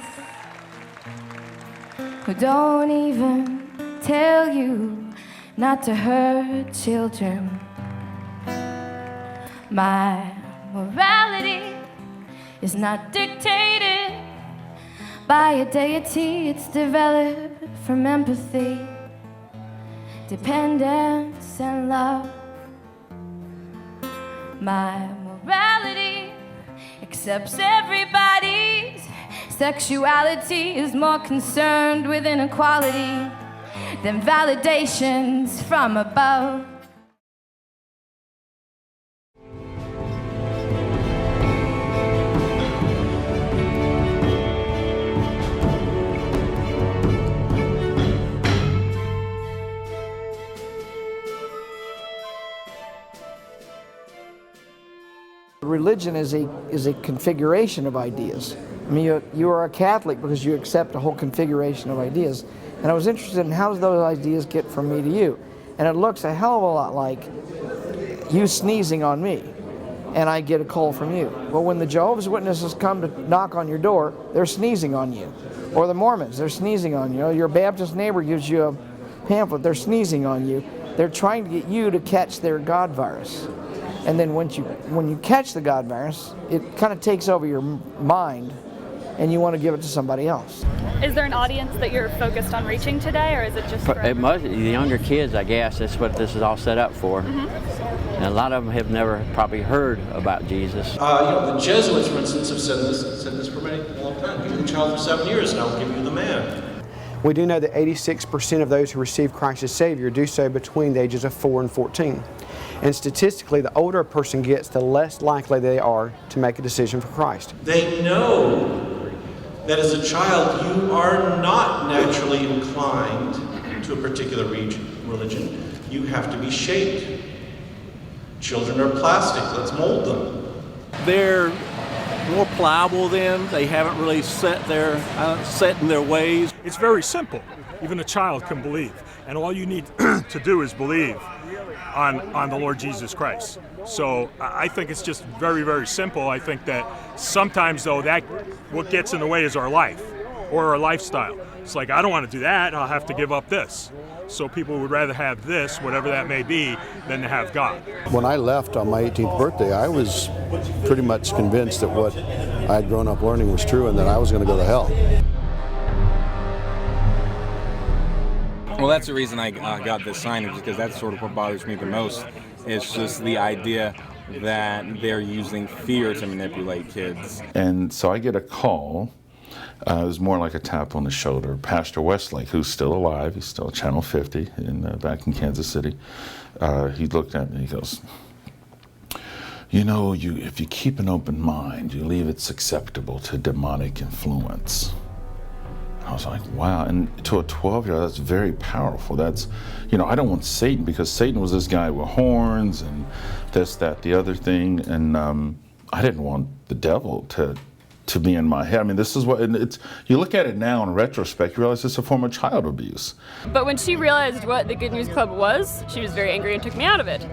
who don't even tell you not to hurt children. My morality is not dictated by a deity, it's developed from empathy, dependence and love. My morality accepts everybody's sexuality, is more concerned with inequality than validations from above.
religion is a configuration of ideas. I mean, you are a Catholic because you accept a whole configuration of ideas. And I was interested in how those ideas get from me to you. And it looks a hell of a lot like you sneezing on me, and I get a call from you. Well, when the Jehovah's Witnesses come to knock on your door, they're sneezing on you. Or the Mormons, they're sneezing on you. Your Baptist neighbor gives you a pamphlet, they're sneezing on you. They're trying to get you to catch their God virus. And then when you catch the God virus, it kind of takes over your mind, and you want to give it to somebody else.
Is there an audience that you're focused on reaching today, or is it just
It must, the younger kids, I guess. That's what this is all set up for. And a lot of them have never probably heard about Jesus.
The Jesuits, for instance, have said this for a long time. Give me the child for 7 years, and I'll give you the man.
We do know that 86% of those who receive Christ as Savior do so between the ages of 4 and 14. And statistically, the older a person gets, the less likely they are to make a decision for Christ.
They know that as a child you are not naturally inclined to a particular religion. You have to be shaped. Children are plastic, let's mold them.
They're more pliable then. They haven't really set in their ways.
It's very simple. Even a child can believe. And all you need to do is believe on the Lord Jesus Christ. So I think it's just very, very simple. I think that sometimes, though, that what gets in the way is our life or our lifestyle. It's like, I don't want to do that, I'll have to give up this. So people would rather have this, whatever that may be, than to have God.
When I left on my 18th birthday, I was pretty much convinced that what I had grown up learning was true and that I was going to go to hell.
Well, that's the reason I got this signage, because that's sort of what bothers me the most. It's just the idea that they're using fear to manipulate kids.
And so I get a call. It was more like a tap on the shoulder. Pastor Westlake, who's still alive, he's still at Channel 50 back in Kansas City. He looked at me and he goes, you know, if you keep an open mind, you leave it susceptible to demonic influence. I was like, wow. And to a 12-year-old, that's very powerful. That's, I don't want Satan, because Satan was this guy with horns and this, that, the other thing. And I didn't want the devil to be in my head. I mean, this is what, and you look at it now in retrospect, you realize it's a form of child abuse.
But when she realized what the Good News Club was, she was very angry and took me out of it.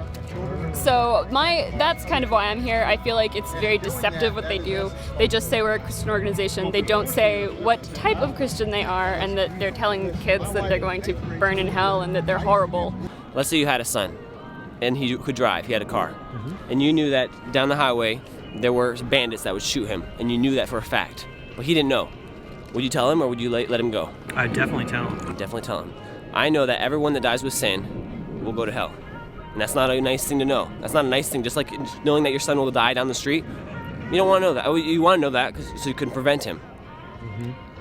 So that's kind of why I'm here. I feel like it's very deceptive what they do. They just say we're a Christian organization. They don't say what type of Christian they are, and that they're telling kids that they're going to burn in hell and that they're horrible.
Let's say you had a son, and he could drive, he had a car, and you knew that down the highway there were bandits that would shoot him, and you knew that for a fact, but he didn't know. Would you tell him, or would you let him go?
I'd definitely tell him.
I'd definitely tell him. I know that everyone that dies with sin will go to hell. And that's not a nice thing to know. That's not a nice thing, just like knowing that your son will die down the street. You don't want to know that. You want to know that so you can prevent him.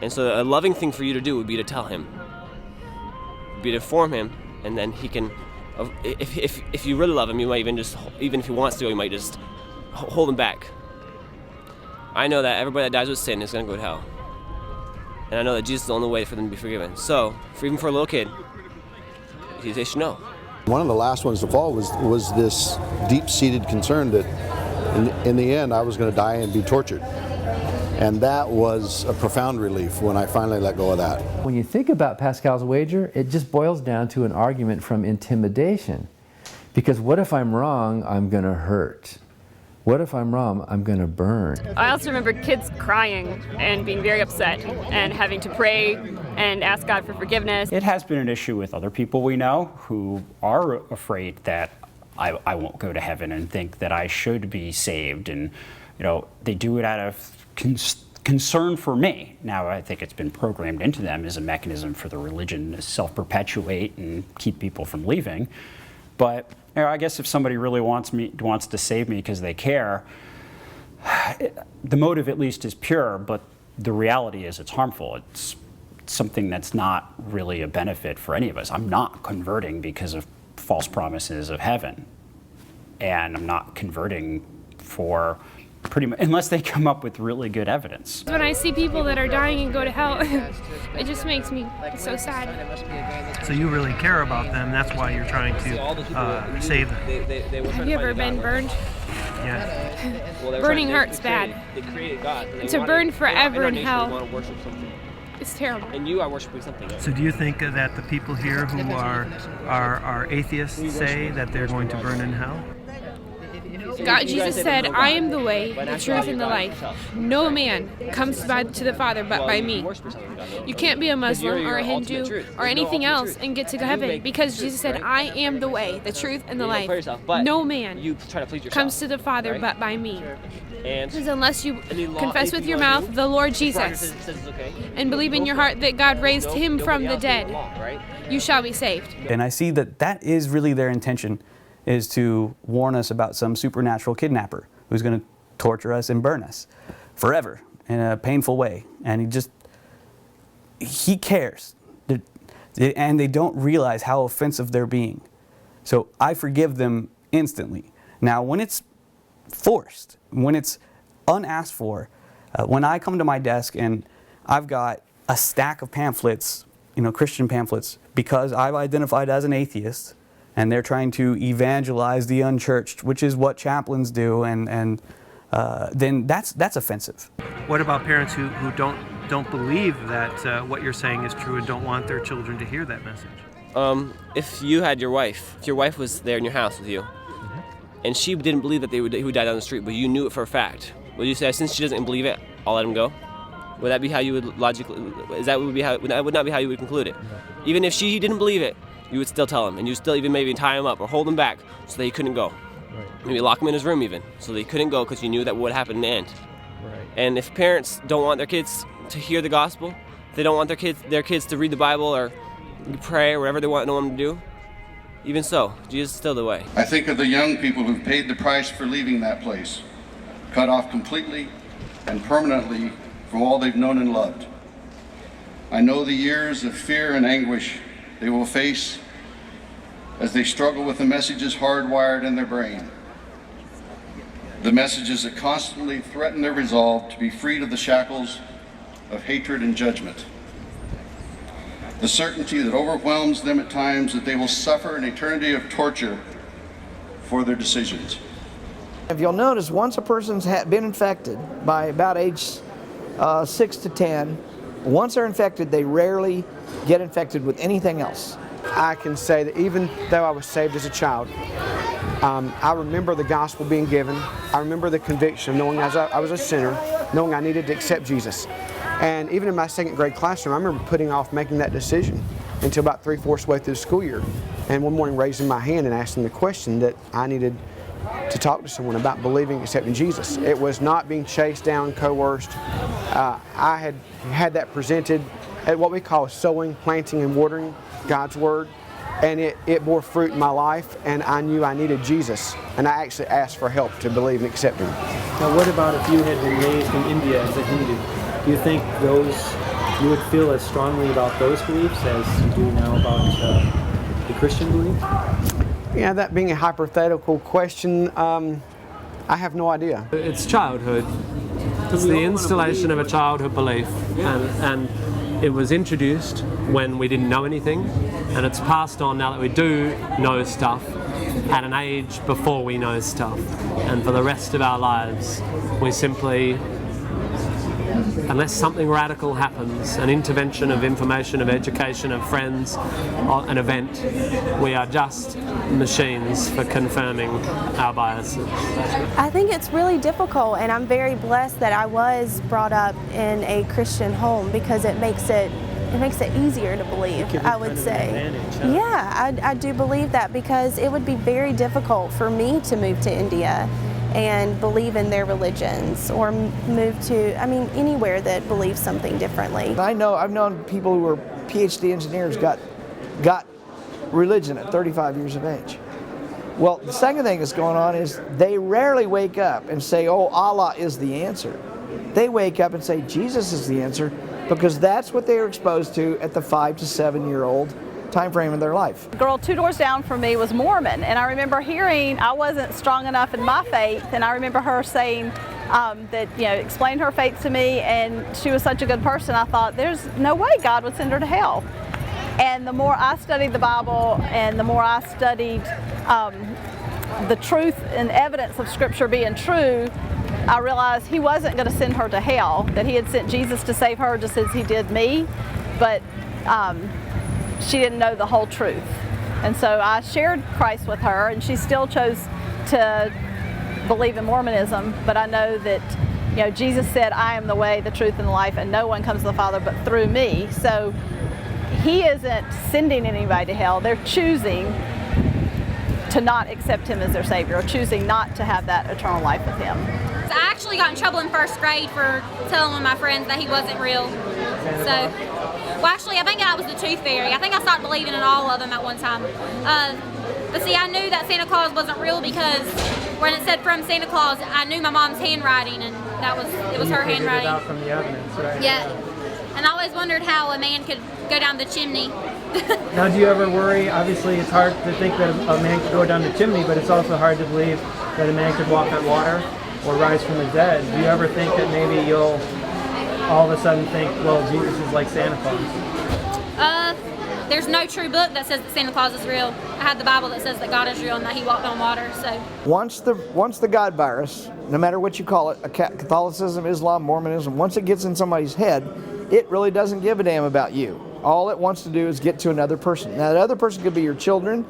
And so a loving thing for you to do would be to tell him. Would be to inform him, and then he can, if you really love him, you might even if he wants to go, you might just hold him back. I know that everybody that dies with sin is going to go to hell. And I know that Jesus is the only way for them to be forgiven. So, even for a little kid, they should know.
One of the last ones to fall was this deep-seated concern that in the end I was going to die and be tortured. And that was a profound relief when I finally let go of that.
When you think about Pascal's wager, it just boils down to an argument from intimidation. Because what if I'm wrong, I'm going to hurt? What if I'm wrong, I'm going to burn?
I also remember kids crying and being very upset and having to pray and ask God for forgiveness.
It has been an issue with other people we know who are afraid that I won't go to heaven and think that I should be saved. And, they do it out of concern for me. Now, I think it's been programmed into them as a mechanism for the religion to self-perpetuate and keep people from leaving. But I guess if somebody really wants to save me because they care, the motive at least is pure, but the reality is it's harmful. It's something that's not really a benefit for any of us. I'm not converting because of false promises of heaven. And I'm not converting for pretty much, unless they come up with really good evidence.
When I see people that are dying and go to hell, it just makes me so sad.
So you really care about them, that's why you're trying to save them.
Have you ever been burned?
Yeah.
Well,
Burning hurts bad.
They created God.
To burn forever in hell.
They want to worship something.
It's terrible.
And you are worshiping something else.
So do you think that the people here who are atheists say that they're going to burn in hell?
God, Jesus said, I am the way, the truth, and the life. No man comes to the Father but by me. You can't be a Muslim or a Hindu or anything else and get to heaven because Jesus said, I am the way, the truth, and the life. No man comes to the Father but by me. Because unless you confess with your mouth the Lord Jesus and believe in your heart that God raised him from the dead, you shall be saved.
And I see that is really their intention, is to warn us about some supernatural kidnapper who's going to torture us and burn us forever in a painful way. And he cares. And they don't realize how offensive they're being. So I forgive them instantly. Now, when it's forced, when it's unasked for, when I come to my desk and I've got a stack of pamphlets, Christian pamphlets, because I've identified as an atheist, and they're trying to evangelize the unchurched, which is what chaplains do, and then that's offensive.
What about parents who don't believe that what you're saying is true and don't want their children to hear that message?
If you had your wife, if your wife was there in your house with you, and she didn't believe that he would die down the street, but you knew it for a fact, would you say, since she doesn't believe it, I'll let him go? Would that be how you would logically? That would not be how you would conclude it. Even if she didn't believe it, you would still tell him, and you'd still even maybe tie him up or hold him back so that he couldn't go. Right. Maybe lock him in his room even, so that he couldn't go because you knew that would happen in the end. Right. And if parents don't want their kids to hear the gospel, they don't want their kids to read the Bible or pray or whatever they want them to do, even so, Jesus is still the way.
I think of the young people who've paid the price for leaving that place, cut off completely and permanently from all they've known and loved. I know the years of fear and anguish they will face as they struggle with the messages hardwired in their brain. The messages that constantly threaten their resolve to be freed of the shackles of hatred and judgment. The certainty that overwhelms them at times that they will suffer an eternity of torture for their decisions.
If you'll notice, once a person's been infected by about age 6 to 10, once they're infected, they rarely get infected with anything else.
I can say that even though I was saved as a child, I remember the gospel being given. I remember the conviction of knowing I was a sinner, knowing I needed to accept Jesus. And even in my second grade classroom, I remember putting off making that decision until about 3/4 way through the school year. And one morning raising my hand and asking the question that I needed to talk to someone about believing, accepting Jesus. It was not being chased down, coerced. I had that presented at what we call sowing, planting, and watering God's Word. And it bore fruit in my life, and I knew I needed Jesus. And I actually asked for help to believe and accept Him.
Now what about if you had been raised in India as a Hindu? Do you think you would feel as strongly about those beliefs as you do now about the Christian belief?
Yeah, that being a hypothetical question, I have no idea.
It's childhood. It's the installation of a childhood belief, and it was introduced when we didn't know anything, and it's passed on now that we do know stuff at an age before we know stuff. And for the rest of our lives, we simply, unless something radical happens, an intervention of information, of education, of friends, an event, we are just machines for confirming our biases.
I think it's really difficult, and I'm very blessed that I was brought up in a Christian home because it makes it easier to believe, I would say. Yeah, I do believe that, because it would be very difficult for me to move to India and believe in their religions, or move to, anywhere that believes something differently.
I've known people who were PhD engineers got religion at 35 years of age. Well, the second thing that's going on is they rarely wake up and say, oh, Allah is the answer. They wake up and say, Jesus is the answer, because that's what they were exposed to at the 5 to 7 year old time frame in their life.
The girl 2 doors down from me was Mormon, and I remember hearing I wasn't strong enough in my faith, and I remember her saying that, explained her faith to me, and she was such a good person. I thought, there's no way God would send her to hell. And the more I studied the Bible, and the more I studied the truth and evidence of Scripture being true, I realized he wasn't going to send her to hell, that he had sent Jesus to save her just as he did me, but she didn't know the whole truth. And so I shared Christ with her, and she still chose to believe in Mormonism, but I know that, you know, Jesus said, I am the way, the truth, and the life, and no one comes to the Father but through me. So he isn't sending anybody to hell. They're choosing to not accept him as their Savior, or choosing not to have that eternal life with him.
I actually got in trouble in first grade for telling one of my friends that he wasn't real. So, well, actually, I think that was the Tooth Fairy. I think I stopped believing in all of them at one time. But see, I knew that Santa Claus wasn't real because when it said from Santa Claus, I knew my mom's handwriting, and it was her handwriting.
It out from the evidence, right?
Yeah. And I always wondered how a man could go down the chimney.
Now, do you ever worry? Obviously, it's hard to think that a man could go down the chimney, but it's also hard to believe that a man could walk on water or rise from the dead. Do you ever think that maybe you'll all of a sudden think, well, Jesus is like Santa Claus?
There's no true book that says that Santa Claus is real. I had the Bible that says that God is real and that he walked on water, so.
Once the God virus, no matter what you call it, Catholicism, Islam, Mormonism, once it gets in somebody's head, it really doesn't give a damn about you. All it wants to do is get to another person. Now, that other person could be your children,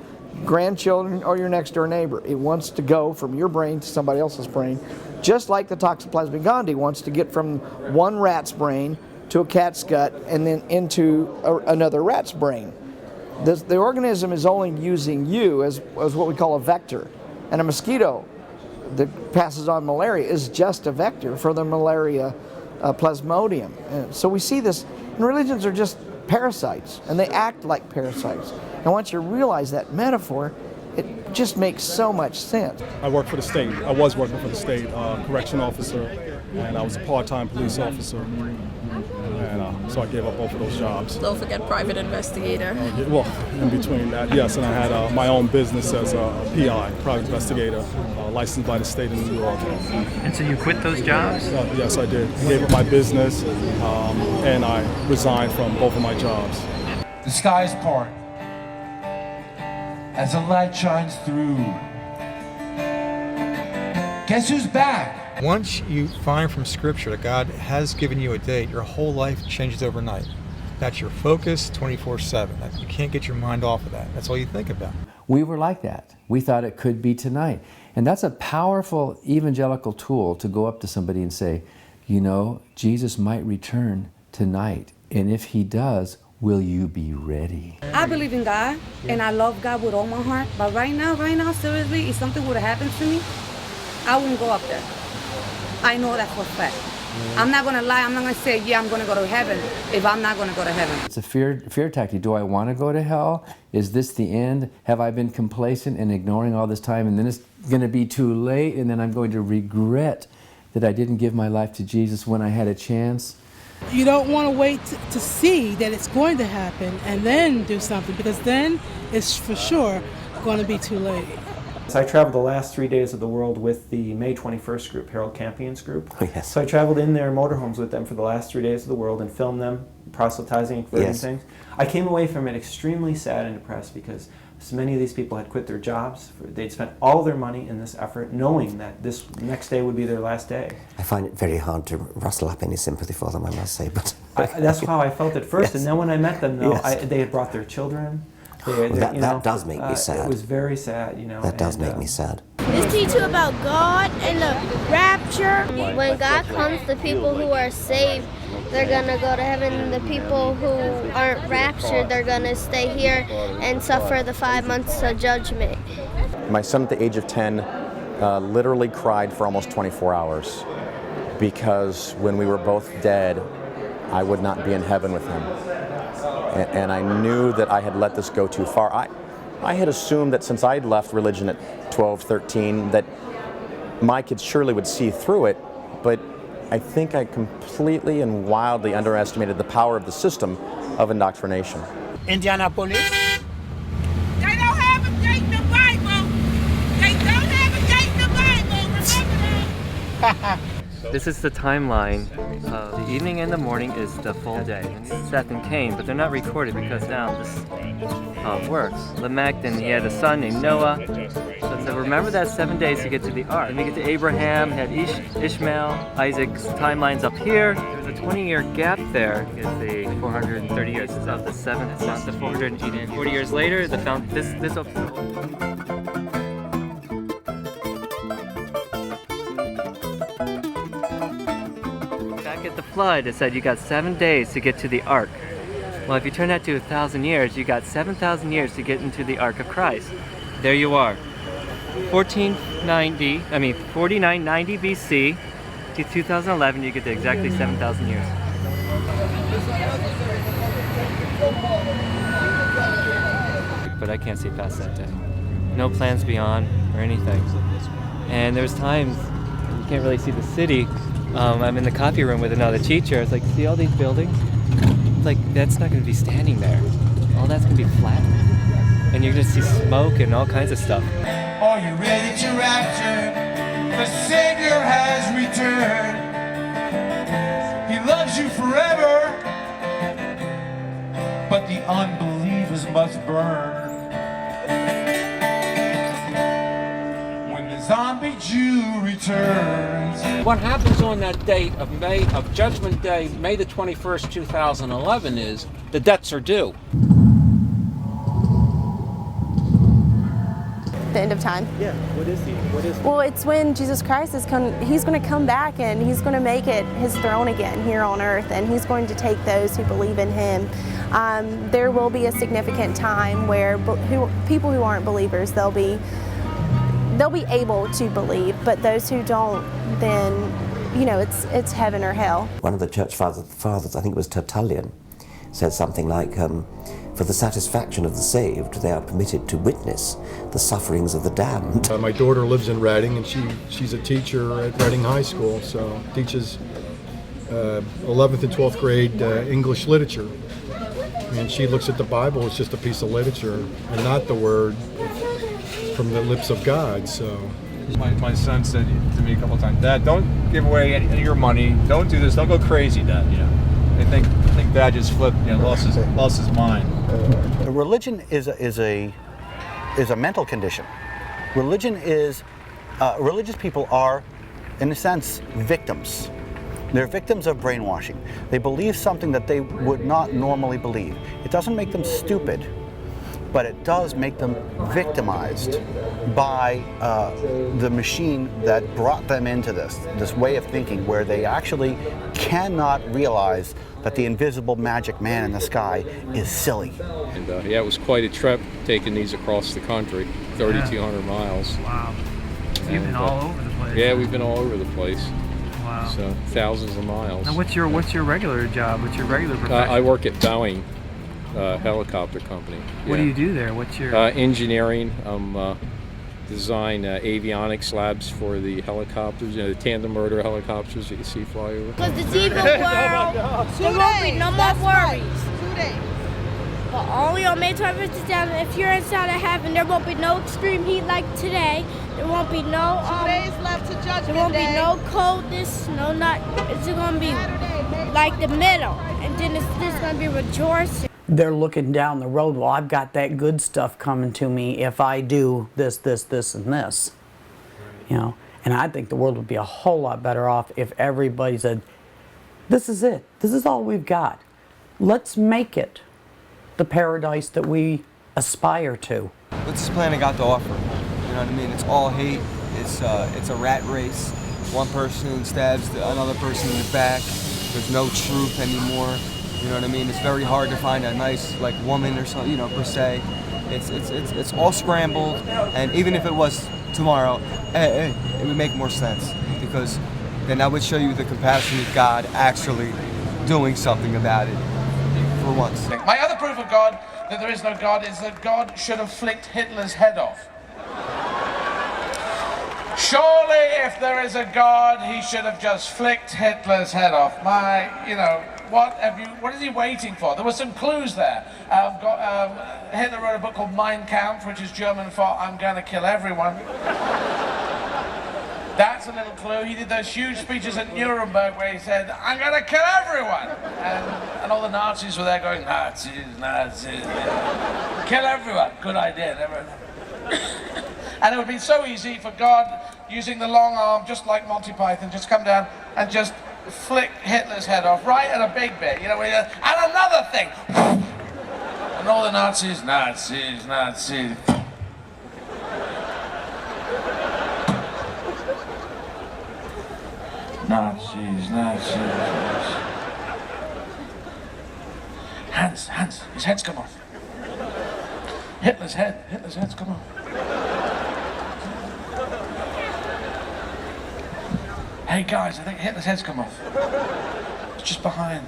grandchildren, or your next door neighbor. It wants to go from your brain to somebody else's brain, just like the Toxoplasma gondii wants to get from one rat's brain to a cat's gut and then into another rat's brain. The organism is only using you as what we call a vector. And a mosquito that passes on malaria is just a vector for the malaria plasmodium. And so we see this, and religions are just parasites, and they act like parasites. And once you realize that metaphor, it just makes so much sense.
I work for the state. I was working for the state, correction officer, and I was a part-time police officer. And so I gave up both of those jobs.
Don't forget private investigator.
Well, in between that, yes, and I had my own business as a PI, private investigator, licensed by the state of New York.
And so you quit those jobs?
Yes, I did. I gave up my business, and I resigned from both of my jobs.
The skies part as the light shines through. Guess who's back?
Once you find from Scripture that God has given you a date, your whole life changes overnight. That's your focus 24/7. You can't get your mind off of that. That's all you think about.
We were like that. We thought it could be tonight. And that's a powerful evangelical tool to go up to somebody and say, you know, Jesus might return tonight. And if he does, will you be ready?
I believe in God, and I love God with all my heart. But right now, seriously, if something would have happened to me, I wouldn't go up there. I know that for a fact. I'm not going to lie. I'm not going to say, yeah, I'm going to go to heaven if I'm not going to go to heaven.
It's a fear tactic. Do I want to go to hell? Is this the end? Have I been complacent and ignoring all this time, and then it's going to be too late, and then I'm going to regret that I didn't give my life to Jesus when I had a chance?
You don't want to wait to see that it's going to happen and then do something, because then it's for sure going to be too late.
So I traveled the last 3 days of the world with the May 21st group, Harold Campion's group.
Oh, yes.
So I traveled in their motorhomes with them for the last 3 days of the world and filmed them proselytizing and converting things. I came away from it extremely sad and depressed because so many of these people had quit their jobs. They'd spent all their money in this effort knowing that this next day would be their last day.
I find it very hard to rustle up any sympathy for them, I must say. But
that's how I felt at first. And then when I met them, though, they had brought their children.
That does make me sad.
It was very sad, you know.
That does make me sad.
This teaches you about God and the rapture. When God comes, the people who are saved, they're going to go to heaven. And the people who aren't raptured, they're going to stay here and suffer the 5 months of judgment.
My son at the age of 10 literally cried for almost 24 hours because when we were both dead, I would not be in heaven with him. And I knew that I had let this go too far. I had assumed that since I had left religion at 12, 13, that my kids surely would see through it, but I think I completely and wildly underestimated the power of the system of indoctrination.
Indianapolis.
They don't have a date in the Bible. They don't have a date in the Bible. Remember that.
This is the timeline. The evening and the morning is the full day. Seth and Cain, but they're not recorded because now this is how it works. Lamech, then he had a son named Noah. So remember that 7 days to get to the ark. Then we get to Abraham, had Ishmael, Isaac's timeline's up here. There's a 20-year gap there. Is the 430 years is of the seventh month, the 440 years later. The this back at the flood, it said you got 7 days to get to the ark. Well, if you turn that to 1,000 years, you got 7,000 years to get into the ark of Christ. There you are. 4990 BC to 2011, you get to exactly 7,000 years. But I can't see past that day. No plans beyond or anything. And there's times you can't really see the city. I'm in the copy room with another teacher. It's like, see all these buildings? It's like, that's not going to be standing there. All that's going to be flat. And you're going to see smoke and all kinds of stuff.
Are you ready to rapture? The Savior has returned. He loves you forever, but the unbelievers must burn. When the zombie Jew returns.
What happens on that date of Judgment Day, May the 21st, 2011 is the debts are due.
The end of time.
Yeah, what is he?
Well, it's when Jesus Christ is he's going to come back and he's going to make it his throne again here on earth, and he's going to take those who believe in him. There will be a significant time where people who aren't believers, they'll be able to believe, but those who don't, then, you know, it's heaven or hell.
One of the church fathers, I think it was Tertullian, said something like, for the satisfaction of the saved, they are permitted to witness the sufferings of the damned.
My daughter lives in Reading, and she's a teacher at Reading High School, so teaches 11th and 12th grade English literature. And she looks at the Bible as just a piece of literature and not the word from the lips of God. So
my son said to me a couple of times, Dad, don't give away any of your money. Don't do this. Don't go crazy, Dad. You know, I think Dad just flipped. You know, lost his mind.
Religion is a mental condition. Religion is religious people are, in a sense, victims. They're victims of brainwashing. They believe something that they would not normally believe. It doesn't make them stupid, but it does make them victimized by the machine that brought them into this way of thinking, where they actually cannot realize that the invisible magic man in the sky is silly.
And yeah, it was quite a trip taking these across the country, 3,200 miles.
Wow. You've been all over the place.
Yeah, we've been all over the place.
Wow.
So thousands of miles.
Now what's your regular job? What's your regular profession?
I work at Boeing helicopter company.
What do you do there? What's your
engineering? Design avionics labs for the helicopters, you know, the tandem rotor helicopters you can see fly over.
Because the evil world, there won't be no more worries.
2 days.
But only on May 21st, 2000, if you're inside of heaven, there won't be no extreme heat like today. There won't be no
2 days left to Judgment Day.
There won't be no coldness, no not. It's gonna be like the middle, and then it's just gonna be rejoicing.
They're looking down the road, well, I've got that good stuff coming to me if I do this, this, this, and this. You know, and I think the world would be a whole lot better off if everybody said, this is it. This is all we've got. Let's make it the paradise that we aspire to.
What's this planet got to offer? You know what I mean? It's all hate. It's a rat race. One person stabs another person in the back. There's no truth anymore. You know what I mean? It's very hard to find a nice woman or something, you know, per se. It's all scrambled, and even if it was tomorrow, it would make more sense, because then that would show you the compassionate God actually doing something about it for once.
My other proof of God, that there is no God, is that God should have flicked Hitler's head off. Surely, if there is a God, he should have just flicked Hitler's head off. What is he waiting for? There were some clues there. Hitler wrote a book called Mein Kampf, which is German for I'm gonna kill everyone. That's a little clue. He did those huge speeches at Nuremberg where he said, I'm going to kill everyone. And all the Nazis were there going, Nazis, Nazis. Kill everyone. Good idea. And it would be so easy for God, using the long arm, just like Monty Python, just come down and just flick Hitler's head off right at a big bit. You know, where he goes, and another thing. And all the Nazis, Nazis, Nazis. Nazis, Nazis. Hands, his head's come off. Hitler's head's come off. Hey guys, I think Hitler's head's come off. It's just behind.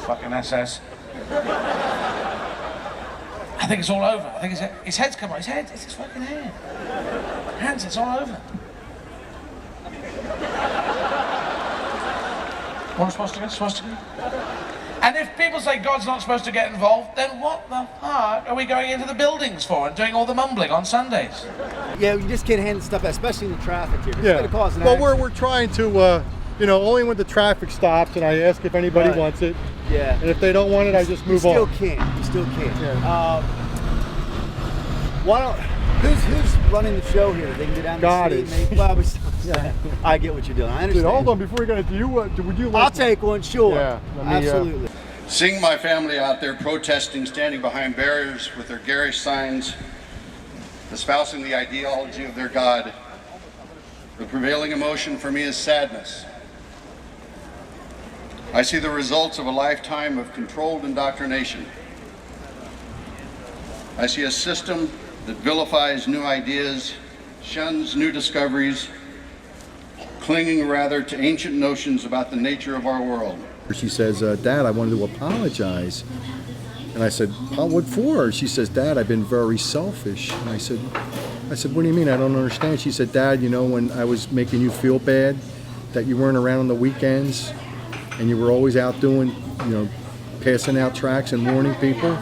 Fucking SS. I think it's all over. I think his head's come off. It's his fucking head. Hands, it's all over. What am I supposed to go? And if people say God's not supposed to get involved, then what the fuck are we going into the buildings for and doing all the mumbling on Sundays?
Yeah, you just can't handle stuff, especially in the traffic here. It's
Yeah.
gonna cause an
Well,
accident.
we're trying to, only when the traffic stops and I ask if anybody
Right.
wants it.
Yeah.
And if they don't want it, I just move on.
You still can't.
Yeah.
Why don't? Who's running the show here? They can go down
God
the
is.
street. Well, yeah. I get what you're doing. I understand.
Dude, hold on, before you go, would you like
I'll take one, sure.
Yeah, let me,
Absolutely.
Seeing my family out there protesting, standing behind barriers with their garish signs, espousing the ideology of their God, the prevailing emotion for me is sadness. I see the results of a lifetime of controlled indoctrination. I see a system that vilifies new ideas, shuns new discoveries, clinging rather to ancient notions about the nature of our world.
She says, Dad, I wanted to apologize. And I said, what for? She says, Dad, I've been very selfish. And I said, what do you mean? I don't understand. She said, Dad, when I was making you feel bad, that you weren't around on the weekends, and you were always out doing, passing out tracts and warning people.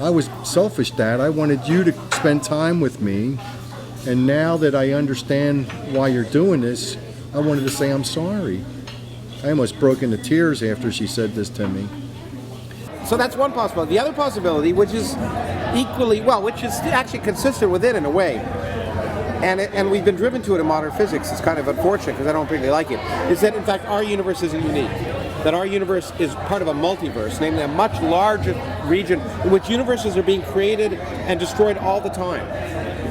I was selfish, Dad. I wanted you to spend time with me. And now that I understand why you're doing this, I wanted to say I'm sorry. I almost broke into tears after she said this to me.
So that's one possibility. The other possibility, which is which is actually consistent with it in a way, and we've been driven to it in modern physics, it's kind of unfortunate because I don't particularly like it, is that in fact our universe isn't unique. That our universe is part of a multiverse, namely a much larger region in which universes are being created and destroyed all the time.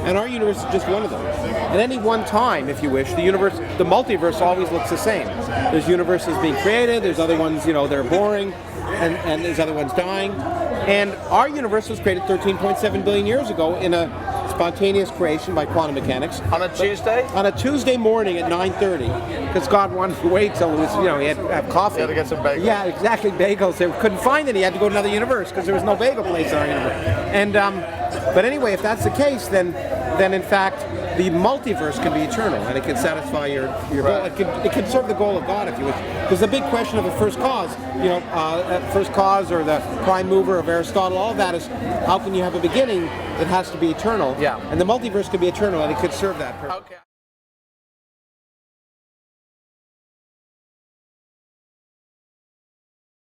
And our universe is just one of them. At any one time, if you wish, the multiverse always looks the same. There's universes being created, there's other ones, they're boring, and there's other ones dying. And our universe was created 13.7 billion years ago in a spontaneous creation by quantum mechanics.
On a Tuesday?
On a Tuesday morning at 9:30, because God wanted to wait till it was, he had to have coffee.
He had to get some bagels.
Yeah, exactly, bagels. They couldn't find any. He had to go to another universe because there was no bagel place in our universe. And but anyway, if that's the case, then in fact the multiverse can be eternal and it can satisfy your goal. It can serve the goal of God, if you wish. Because the big question of the first cause, or the prime mover of Aristotle, all of that is how can you have a beginning? It has to be eternal. Yeah. And the multiverse can be eternal and it could serve that purpose. Okay.